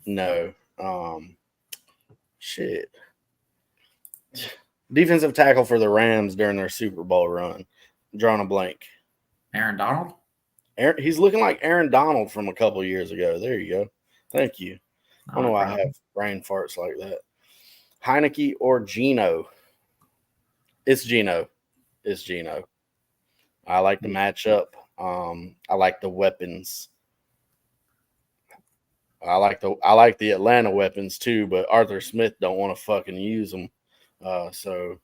No. Shit. Defensive tackle for the Rams during their Super Bowl run. Drawing a blank. Aaron Donald? He's looking like Aaron Donald from a couple of years ago. There you go. Thank you. I don't know why I have brain farts like that. Heineke or Geno? It's Geno. I like the matchup. I like the weapons. I like the Atlanta weapons too, but Arthur Smith don't want to fucking use them. So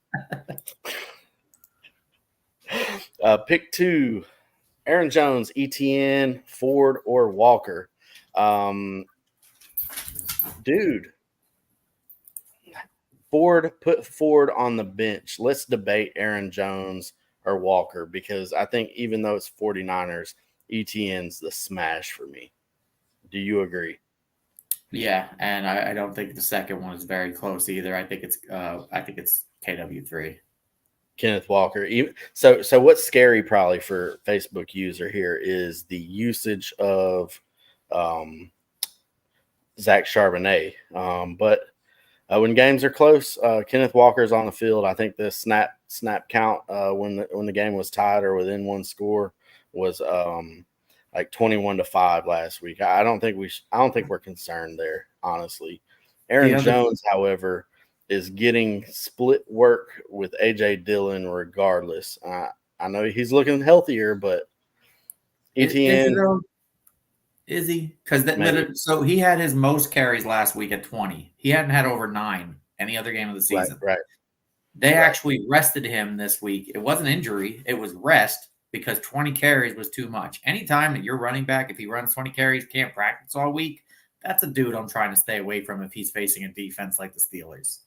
pick two: Aaron Jones, ETN, Ford, or Walker. Dude, put Ford on the bench. Let's debate Aaron Jones or Walker, because I think even though it's 49ers, ETN's the smash for me. Do you agree? Yeah, and I don't think the second one is very close either. I think it's KW3. Kenneth Walker. So what's scary probably for Facebook user here is the usage of Zach Charbonnet. But when games are close, Kenneth Walker's on the field. I think the snap count when the game was tied or within one score was like 21-5 last week. I don't think I don't think we're concerned there, honestly. The Aaron other Jones, however, is getting split work with AJ Dillon regardless. I know he's looking healthier, but is he ETN though? Is he? Because maybe so he had his most carries last week at 20. He hadn't had over 9 any other game of the right, season. right, They right. actually rested him this week. It wasn't injury, it was rest because 20 carries was too much. Anytime that your running back, if he runs 20 carries, can't practice all week, that's a dude I'm trying to stay away from if he's facing a defense like the Steelers.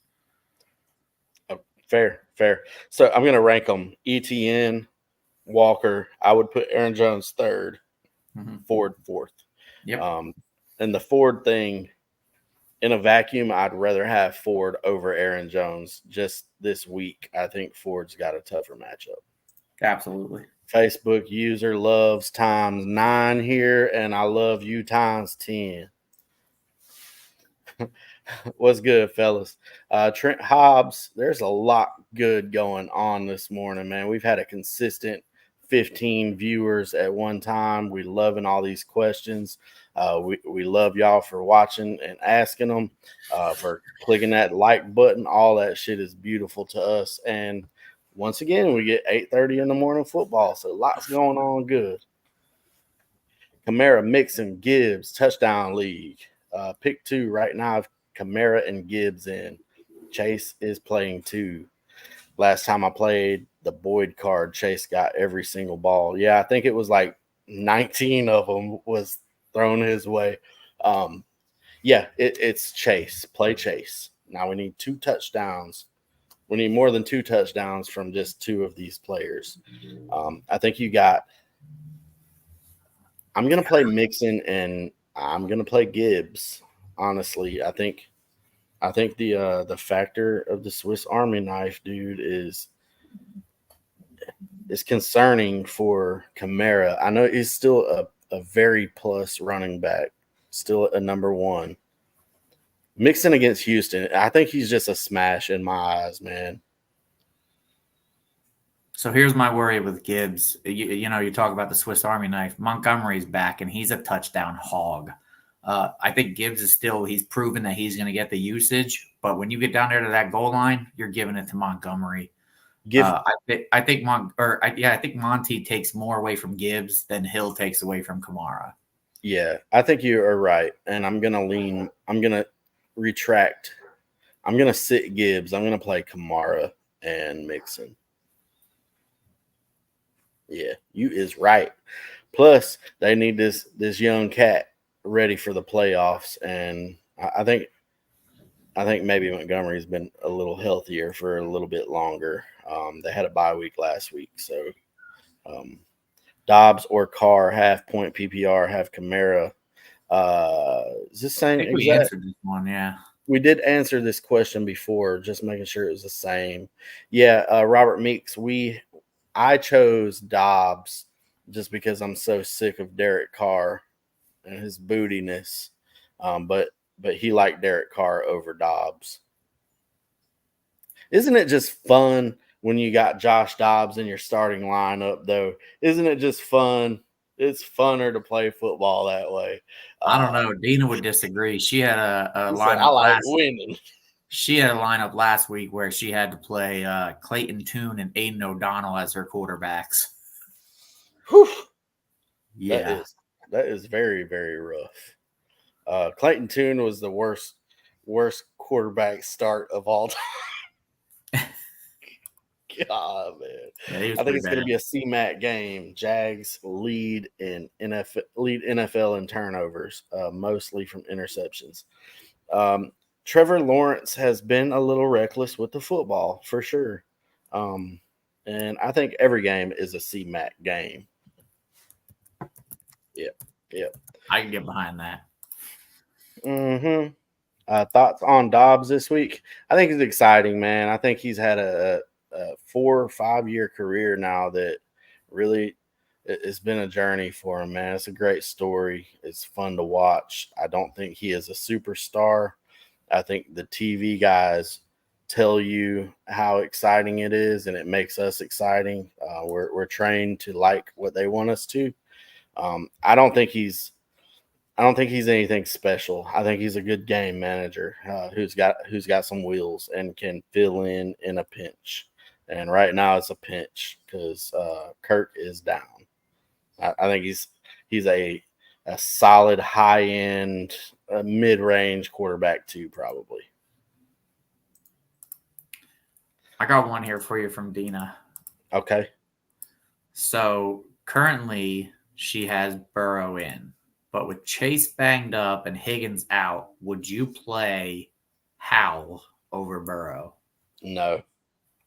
Oh, fair, fair. So I'm gonna rank them: ETN, Walker. I would put Aaron Jones third, Ford fourth. Yep. And the Ford thing, in a vacuum, I'd rather have Ford over Aaron Jones. Just this week, I think Ford's got a tougher matchup. Absolutely. Facebook user loves times 9 here, and I love you times 10. What's good, fellas? Trent Hobbs, there's a lot good going on this morning, man. We've had a consistent 15 viewers at one time. We loving all these questions. We love y'all for watching and asking them, for clicking that like button. All that shit is beautiful to us. And once again, we get 8:30 in the morning football, so lots going on good. Kamara, Mixon, Gibbs, touchdown league. Pick 2 right now. Kamara and Gibbs in. Chase is playing 2. Last time I played the Boyd card, Chase got every single ball. Yeah, I think it was like 19 of them was thrown his way. Yeah, it's Chase. Play Chase. Now we need 2 touchdowns. We need more than 2 touchdowns from just 2 of these players. I think you got – I'm going to play Mixon and I'm going to play Gibbs. Honestly, I think the factor of the Swiss Army knife, dude, is concerning for Kamara. I know he's still a very plus running back, still a number 1. Mixon against Houston, I think he's just a smash in my eyes, man. So here's my worry with Gibbs. You talk about the Swiss Army knife. Montgomery's back, and he's a touchdown hog. I think Gibbs is he's proven that he's going to get the usage. But when you get down there to that goal line, you're giving it to Montgomery. I think Monty takes more away from Gibbs than Hill takes away from Kamara. Yeah, I think you are right. And I'm going to retract. I'm going to sit Gibbs. I'm going to play Kamara and Mixon. Yeah, you is right. Plus, they need this young cat ready for the playoffs, and I think maybe Montgomery's been a little healthier for a little bit longer. They had a bye week last week, so Dobbs or Carr, half point PPR, half Kamara. Is this same? I think we answered this one, yeah. We did answer this question before, just making sure it was the same. Yeah, Robert Meeks, I chose Dobbs just because I'm so sick of Derek Carr and his bootiness. But he liked Derek Carr over Dobbs. Isn't it just fun when you got Josh Dobbs in your starting lineup, though? Isn't it just fun? It's funner to play football that way. I don't know. Dina would disagree. She had a lineup I like winning. She had a lineup last week where she had to play Clayton Tune and Aiden O'Donnell as her quarterbacks. Whew. Yeah. That is very, very rough. Clayton Tune was the worst quarterback start of all time. God, man. Yeah, I think it's going to be a CMAC game. Jags lead NFL in turnovers, mostly from interceptions. Trevor Lawrence has been a little reckless with the football, for sure. And I think every game is a CMAC game. Yep. I can get behind that. Mm-hmm. Thoughts on Dobbs this week? I think it's exciting, man. I think he's had a 4 or 5 year career now that really it's been a journey for him, man. It's a great story. It's fun to watch. I don't think he is a superstar. I think the TV guys tell you how exciting it is, and it makes us exciting. We're trained to like what they want us to. I don't think he's anything special. I think he's a good game manager who's got some wheels and can fill in a pinch. And right now it's a pinch because Kirk is down. I think he's a solid high end, mid range quarterback too, probably. I got one here for you from Dina. Okay. So currently she has Burrow in, but with Chase banged up and Higgins out, would you play Howell over Burrow? No.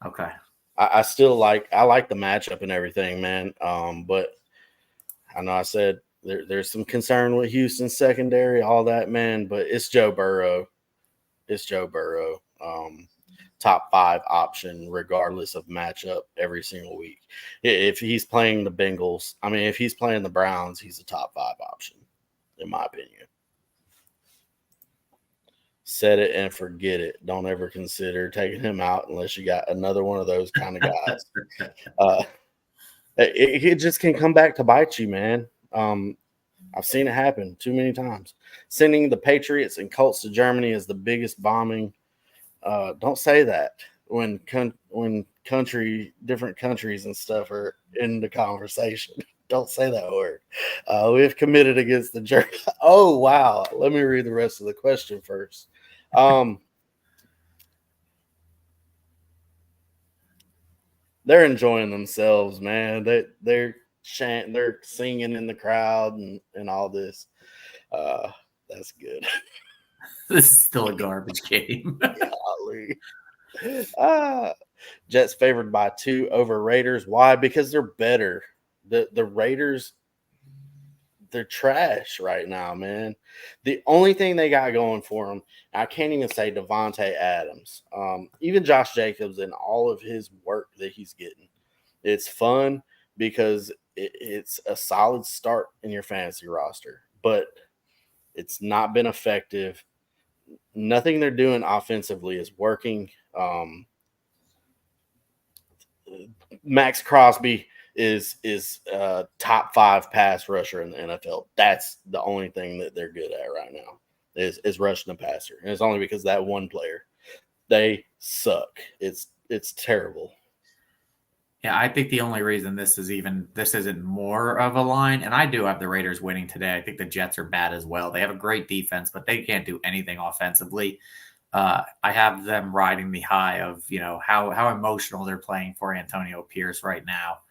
Okay. I still I like the matchup and everything, man. But I know I said there's some concern with Houston's secondary, all that, man. But it's Joe Burrow. It's Joe Burrow. Top 5 option, regardless of matchup, every single week. If he's playing the Bengals, I mean, if he's playing the Browns, he's a top 5 option, in my opinion. Set it and forget it. Don't ever consider taking him out unless you got another one of those kind of guys. It just can come back to bite you, man. I've seen it happen too many times. Sending the Patriots and Colts to Germany is the biggest bombing. Don't say that when different countries and stuff are in the conversation. Don't say that word. We have committed against the German. Oh wow! Let me read the rest of the question first. They're enjoying themselves, man. They're chanting, they're singing in the crowd and all this. That's good. This is still a garbage game. Golly. Jets favored by 2 over Raiders. Why? Because they're better. The Raiders, they're trash right now, man. The only thing they got going for them, I can't even say Devontae Adams, even Josh Jacobs and all of his work that he's getting. It's fun because it's a solid start in your fantasy roster, but it's not been effective. Nothing they're doing offensively is working. Max Crosby is top 5 pass rusher in the NFL. That's the only thing that they're good at right now is rushing the passer, and it's only because that one player. They suck. It's terrible. Yeah, I think the only reason this isn't more of a line, and I do have the Raiders winning today. I think the Jets are bad as well. They have a great defense, but they can't do anything offensively. I have them riding the high of how emotional they're playing for Antonio Pierce right now.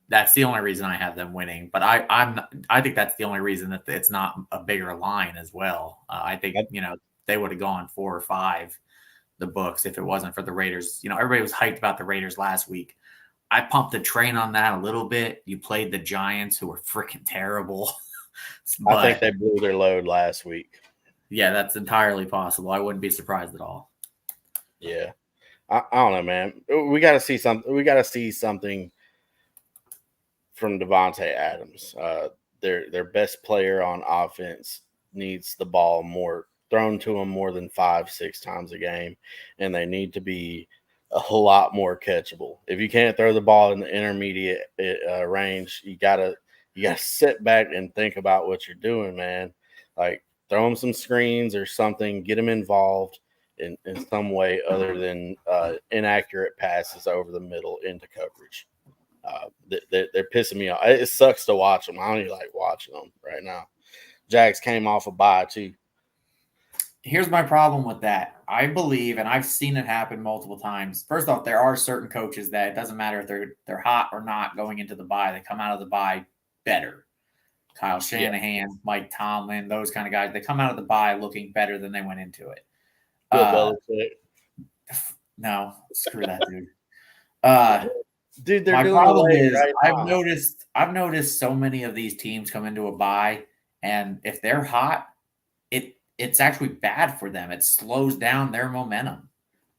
That's the only reason I have them winning. But I think that's the only reason that it's not a bigger line as well. I think they would have gone 4 or 5. The books if it wasn't for the Raiders. Everybody was hyped about the Raiders last week. I pumped the train on that a little bit. You played the Giants, who were freaking terrible. I think they blew their load last week. Yeah, that's entirely possible. I wouldn't be surprised at all. Yeah. I don't know, man. We got to see something. We got to see something from Devontae Adams. Their best player on offense needs the ball more thrown to them more than 5-6 times a game, and they need to be a whole lot more catchable. If you can't throw the ball in the intermediate range, you gotta sit back and think about what you're doing, man. Like throw them some screens or something, get them involved in some way other than inaccurate passes over the middle into coverage. They're pissing me off. It sucks to watch them. I don't even like watching them right now. Jags came off a bye too. Here's my problem with that. I believe, and I've seen it happen multiple times. First off, there are certain coaches that it doesn't matter if they're hot or not going into the bye. They come out of the bye better. Kyle Shanahan, Mike Tomlin, those kind of guys. They come out of the bye looking better than they went into it. Bill No, screw that dude. Dude, they're my doing problem is right I've noticed so many of these teams come into a bye, and if they're hot, it's actually bad for them. It slows down their momentum.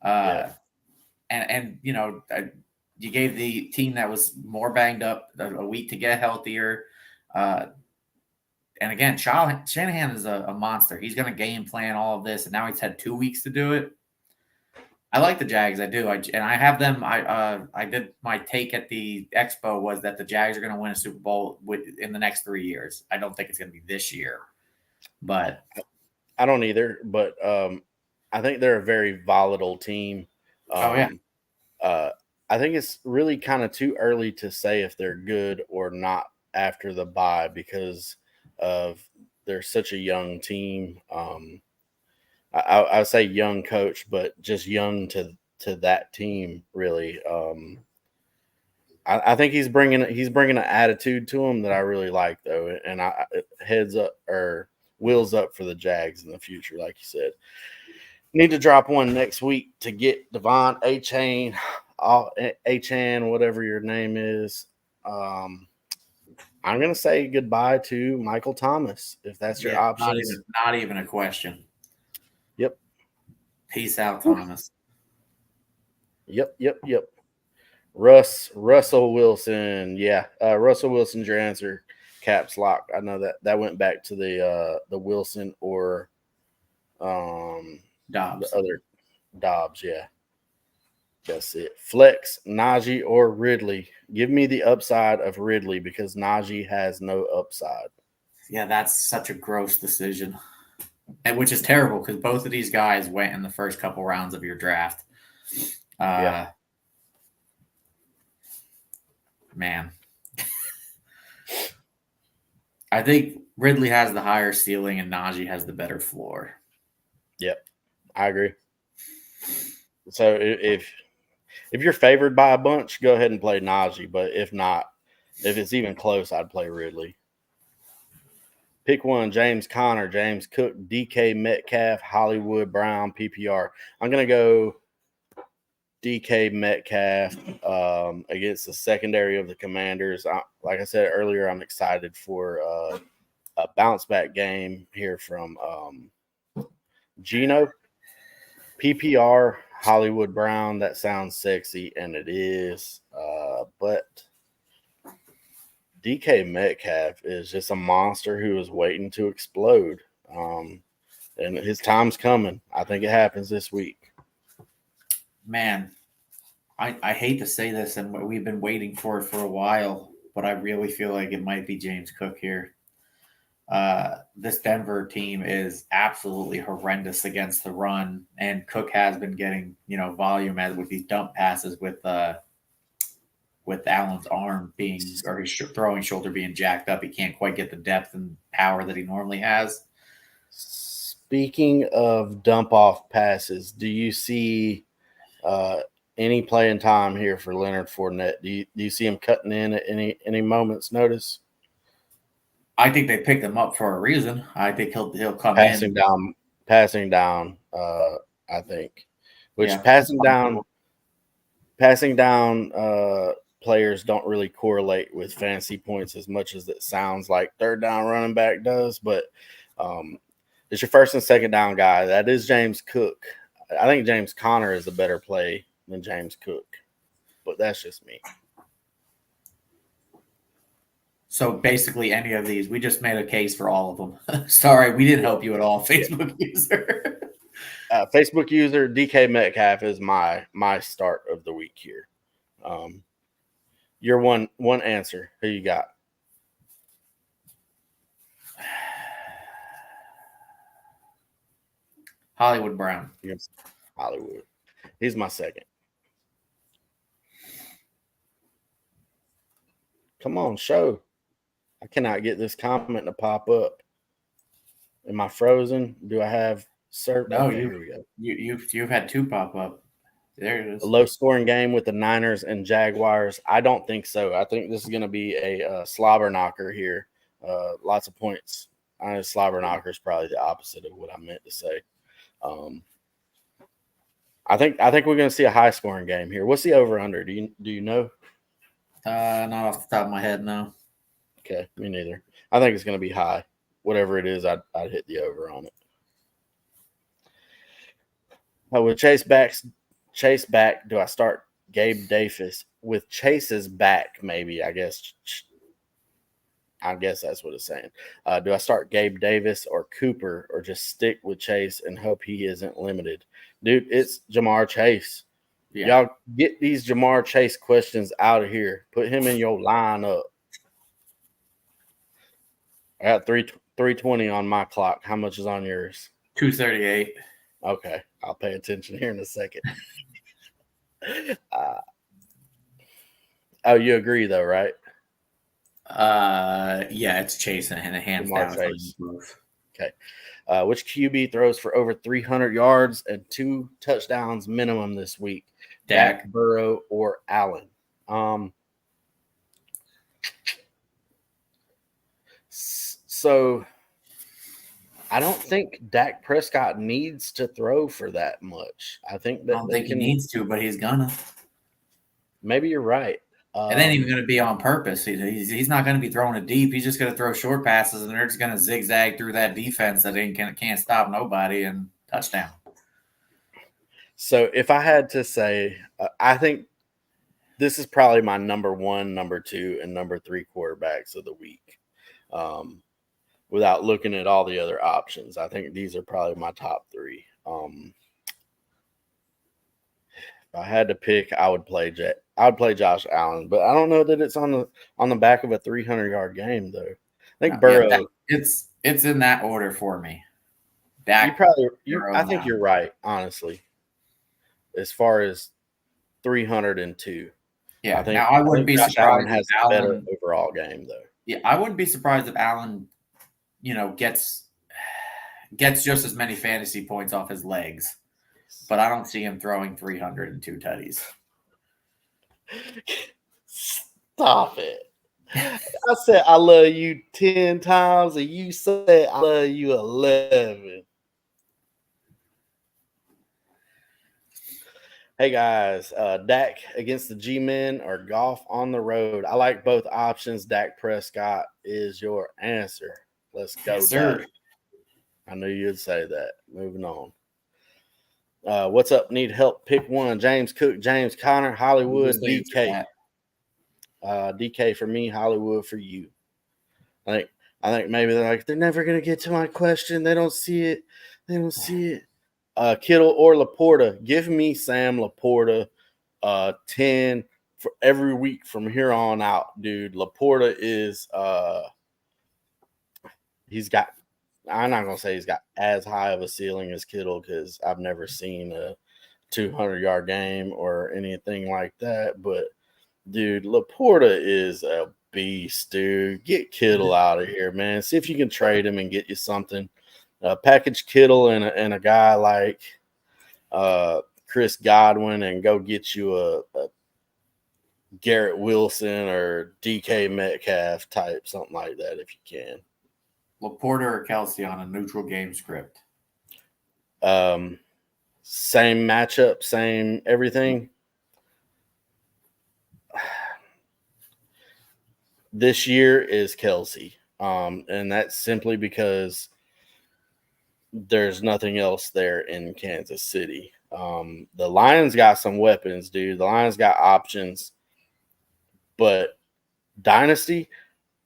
And you gave the team that was more banged up a week to get healthier. And again, Shanahan is a monster. He's going to game plan all of this, and now he's had 2 weeks to do it. I like the Jags. I do. And I have them. I did my take at the expo was that the Jags are going to win a Super Bowl in the next 3 years. I don't think it's going to be this year, but I don't either. But I think they're a very volatile team. oh yeah, I think it's really kind of too early to say if they're good or not after the bye because of they're such a young team. I would say young coach, but just young to that team really. I think he's bringing an attitude to him that I really like though, and I heads up or wheels up for the Jags in the future, like you said. Need to drop one next week to get Devon A-Chan, whatever your name is. I'm gonna say goodbye to Michael Thomas if that's your options. not even a question. Yep. Peace out, Thomas. Yep. Russell Wilson. Yeah. Russell Wilson's your answer. Caps lock. I know that went back to the Wilson or Dobbs. the other Dobbs, yeah. That's it. Flex, Najee, or Ridley. Give me the upside of Ridley because Najee has no upside. Yeah, that's such a gross decision. And which is terrible because both of these guys went in the first couple rounds of your draft. Yeah. Man. I think Ridley has the higher ceiling and Najee has the better floor. Yep. I agree. So if you're favored by a bunch, go ahead and play Najee. But if not, if it's even close, I'd play Ridley. Pick one: James Conner, James Cook, DK Metcalf, Hollywood Brown, PPR. I'm gonna go DK Metcalf against the secondary of the Commanders. Like I said earlier, I'm excited for a bounce back game here from Geno. PPR, Hollywood Brown. That sounds sexy, and it is. But DK Metcalf is just a monster who is waiting to explode. And his time's coming. I think it happens this week. Man, I hate to say this, and we've been waiting for it for a while, but I really feel like it might be James Cook here. This Denver team is absolutely horrendous against the run, and Cook has been getting volume as with these dump passes with Allen's arm being or his throwing shoulder being jacked up. He can't quite get the depth and power that he normally has. Speaking of dump off passes, do you see any playing time here for Leonard Fournette? Do you see him cutting in at any moment's notice? I think they picked him up for a reason. I think he'll come passing in. Passing down. I think, which passing down players don't really correlate with fantasy points as much as it sounds like third down running back does. But it's your first and second down guy. That is James Cook. I think James Conner is a better play than James Cook, but that's just me. So basically, any of these, we just made a case for all of them. Sorry, we didn't help you at all, Facebook user. Facebook user DK Metcalf is my start of the week here. Your one answer. Who you got? Hollywood Brown. Yes, Hollywood. He's my second. Come on, show. I cannot get this comment to pop up. Am I frozen? Do I have serve? No, okay, here we go. You've had two pop up. There it is. A low scoring game with the Niners and Jaguars. I don't think so. I think this is going to be a slobber knocker here. Lots of points. I know slobber knocker is probably the opposite of what I meant to say. I think we're going to see a high scoring game here. What's the over under? Do you know? Not off the top of my head, no. Okay, me neither. I think it's going to be high. Whatever it is, I'd hit the over on it. With Chase back, do I start Gabe Davis? With Chase's back, maybe, I guess. I guess that's what it's saying. Do I start Gabe Davis or Cooper, or just stick with Chase and hope he isn't limited? Dude, it's Jamar Chase. Yeah. Y'all get these Jamar Chase questions out of here. Put him in your lineup. I got 320 on my clock. How much is on yours? 238. Okay, I'll pay attention here in a second. Oh, you agree though, right? Yeah, it's Chase and hands Jamar down. Chase. Okay. Which QB throws for over 300 yards and 2 touchdowns minimum this week? Dak, Burrow, or Allen? So I don't think Dak Prescott needs to throw for that much. I think that I don't think he needs to, but he's gonna. Maybe you're right. It ain't even going to be on purpose. He's not going to be throwing it deep. He's just going to throw short passes, and they're just going to zigzag through that defense that can't stop nobody, and touchdown. So if I had to say, I think this is probably my number 1, number 2, and number 3 quarterbacks of the week. Without looking at all the other options, I think these are probably my top 3. If I had to pick, I would play Josh Allen, but I don't know that it's on the back of a 300-yard game though. I think Burrow. Yeah, it's in that order for me. I think you're right, honestly. As far as 302. Yeah. Now I wouldn't be surprised Allen has a better overall game though. Yeah, I wouldn't be surprised if Allen, gets just as many fantasy points off his legs. But I don't see him throwing 302 tutties. Stop it. I said I love you 10 times, and you said I love you 11. Hey, guys. Dak against the G-Men or Goff on the road? I like both options. Dak Prescott is your answer. Let's go, yes, sir. Dak. I knew you'd say that. Moving on. What's up? Need help? Pick one. James Cook, James Conner, Hollywood, DK. DK for me, Hollywood for you. I think maybe they're like, they're never gonna get to my question. They don't see it. Kittle or Laporta. Give me Sam Laporta 10 for every week from here on out, dude. Laporta is I'm not going to say he's got as high of a ceiling as Kittle because I've never seen a 200-yard game or anything like that. But, dude, Laporta is a beast, dude. Get Kittle out of here, man. See if you can trade him and get you something. Package Kittle and a guy like Chris Godwin and go get you a Garrett Wilson or DK Metcalf type, something like that if you can. Laporta or Kelsey on a neutral game script? Same matchup, same everything. This year is Kelsey, and that's simply because there's nothing else there in Kansas City. The Lions got some weapons, dude. The Lions got options, but Dynasty,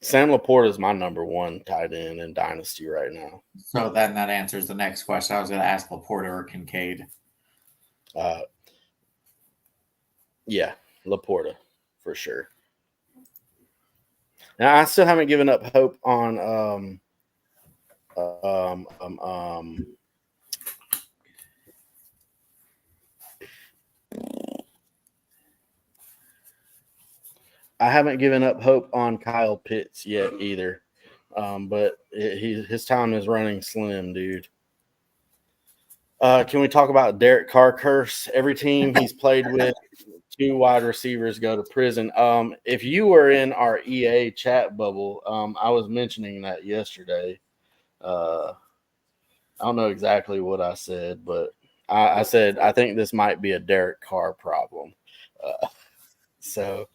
Sam Laporta is my number 1 tight end in Dynasty right now. So then that answers the next question. I was going to ask Laporta or Kincaid. Yeah, Laporta for sure. Now I still haven't given up hope on I haven't given up hope on Kyle Pitts yet either. But his time is running slim, dude. Can we talk about Derek Carr curse? Every team he's played with, 2 wide receivers go to prison. If you were in our EA chat bubble, I was mentioning that yesterday. I don't know exactly what I said, but I said I think this might be a Derek Carr problem. So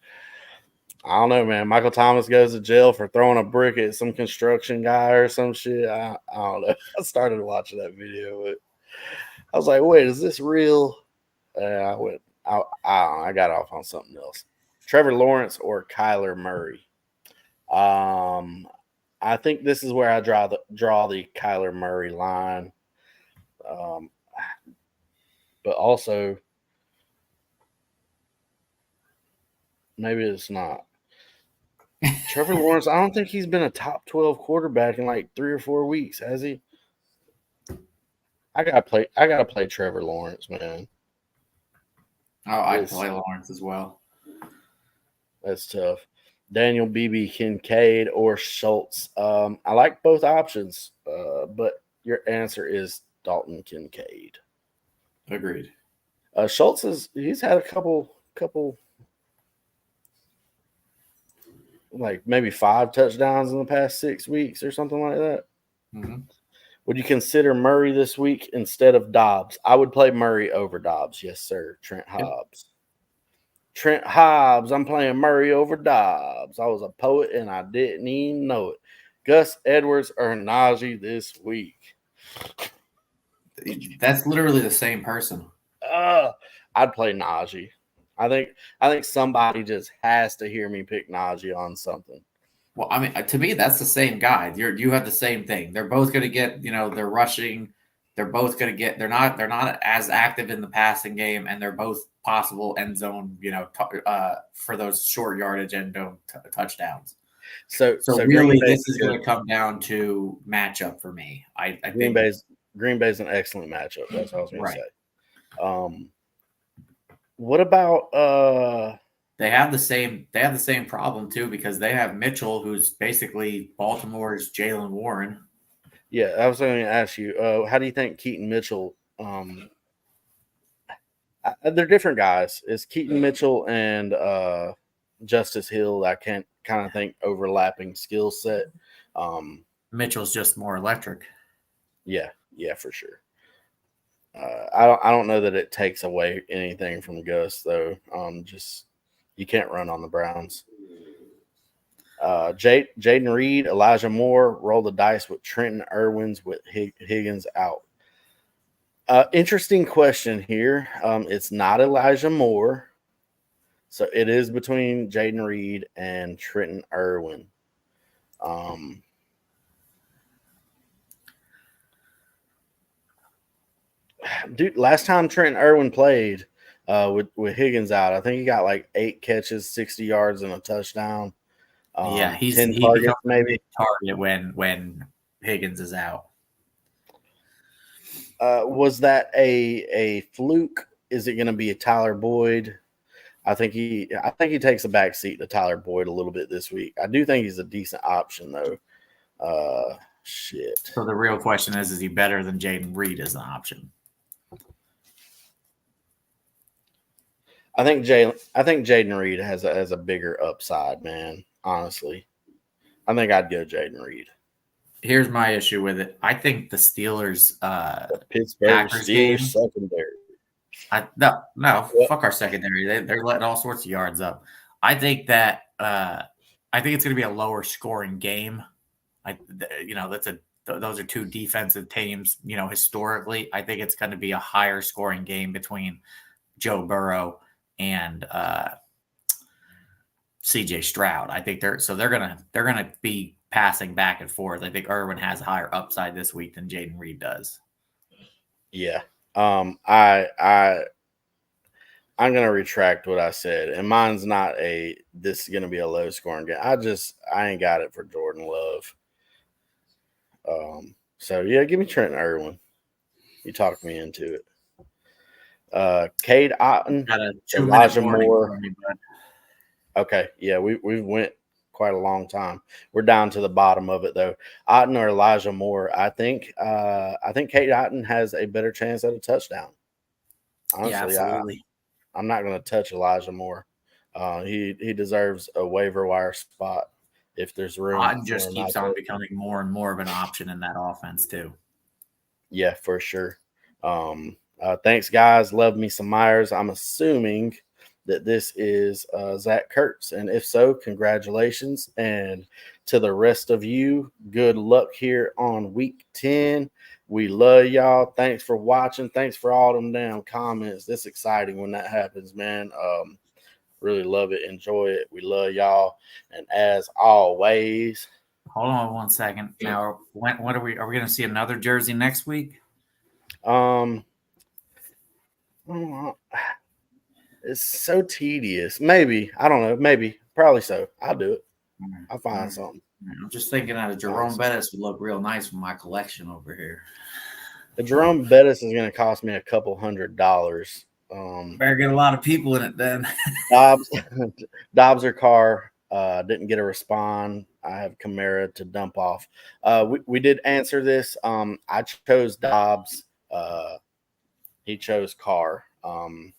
I don't know, man. Michael Thomas goes to jail for throwing a brick at some construction guy or some shit. I don't know. I started watching that video, but I was like, wait, is this real? I got off on something else. Trevor Lawrence or Kyler Murray? I think this is where I draw the Kyler Murray line. Um, but also maybe it's not. Trevor Lawrence, I don't think he's been a top 12 quarterback in like 3 or 4 weeks, has he? I gotta play Trevor Lawrence, man. Oh, I'd play Lawrence as well. That's tough. Daniel BB Kincaid or Schultz. I like both options, but your answer is Dalton Kincaid. Agreed. Schultz he's had a couple like maybe 5 touchdowns in the past 6 weeks or something like that. Mm-hmm. Would you consider Murray this week instead of Dobbs? I would play Murray over Dobbs. Yes, sir. Trent Hobbs. Trent Hobbs. I'm playing Murray over Dobbs. I was a poet and I didn't even know it. Gus Edwards or Najee this week? That's literally the same person. I'd play Najee. I think somebody just has to hear me pick Najee on something. Well, I mean, to me, that's the same guy. You have the same thing. They're both going to get, they're rushing. They're both going to get. They're not as active in the passing game, and they're both possible end zone, for those short yardage end zone touchdowns. So really, this is going to come down to matchup for me. I think Green Bay's an excellent matchup. That's what I was going to say. What about They have the same problem too, because they have Mitchell, who's basically Baltimore's Jaylen Warren. Yeah, I was going to ask you, how do you think Keaton Mitchell? They're different guys. It's Keaton Mitchell and Justice Hill. I can't kind of think overlapping skill set. Mitchell's just more electric. Yeah, for sure. I don't know that it takes away anything from Gus though. Just you can't run on the Browns. Jaden Reed, Elijah Moore, roll the dice with Trenton Irwins with Higgins out. Interesting question here. It's not Elijah Moore, so it is between Jaden Reed and Trenton Irwin. Dude, last time Trenton Irwin played with Higgins out, I think he got like 8 catches, 60 yards, and a touchdown. He 10 targets maybe. Target when Higgins is out. Was that a fluke? Is it going to be a Tyler Boyd? I think he takes a back seat to Tyler Boyd a little bit this week. I do think he's a decent option though. Shit. So the real question is he better than Jaden Reed as an option? I think Jaden Reed has a bigger upside, man. Honestly, I think I'd go Jaden Reed. Here's my issue with it. I think the Steelers, the Pittsburgh Steelers secondary. No, fuck our secondary. They're letting all sorts of yards up. I think that I think it's going to be a lower scoring game. Those are two defensive teams. Historically, I think it's going to be a higher scoring game between Joe Burrow and C.J. Stroud. I think they're gonna be passing back and forth. I think Irwin has a higher upside this week than Jaden Reed does. Yeah. I'm gonna retract what I said, and mine's not this is gonna be a low scoring game. I ain't got it for Jordan Love. So yeah, give me Trenton Irwin. You talked me into it. Cade Otton, Elijah Moore. Okay, yeah, we went quite a long time. We're down to the bottom of it though. Otton or Elijah Moore. I think Cade Otton has a better chance at a touchdown. Honestly, absolutely. I'm not going to touch Elijah Moore. He deserves a waiver wire spot if there's room. Otton just keeps on becoming more and more of an option in that offense too. Yeah, for sure. Thanks, guys. Love me some Myers. I'm assuming that this is Zach Kurtz, and if so, congratulations. And to the rest of you, good luck here on week 10. We love y'all. Thanks for watching. Thanks for all them damn comments. It's exciting when that happens, man. Really love it. Enjoy it. We love y'all. And as always, Hold on 1 second. Now, when are we going to see another jersey next week? um, it's so tedious. Maybe. I don't know. Maybe. Probably so. I'll do it. I'll find something. I'm just thinking that a Jerome Bettis would look real nice with my collection over here. The Jerome Bettis is going to cost me a couple $100. Better get a lot of people in it then. Dobbs or Carr didn't get a respond. I have Kamara to dump off. We did answer this. I chose Dobbs. He chose Carr. I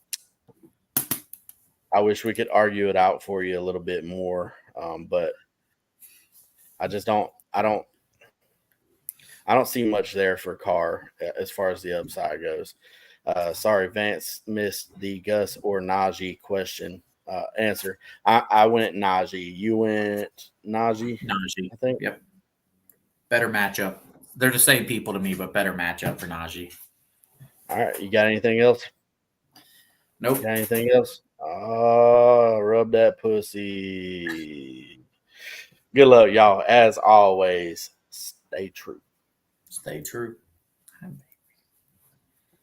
wish we could argue it out for you a little bit more, but I just don't. I don't see much there for Carr as far as the upside goes. Sorry, Vance missed the Gus or Najee question answer. I went Najee. You went Najee. Najee, I think. Yep. Better matchup. They're the same people to me, but better matchup for Najee. All right. You got anything else? Nope. Got anything else? Oh, rub that pussy. Good luck, y'all. As always, stay true. Stay true.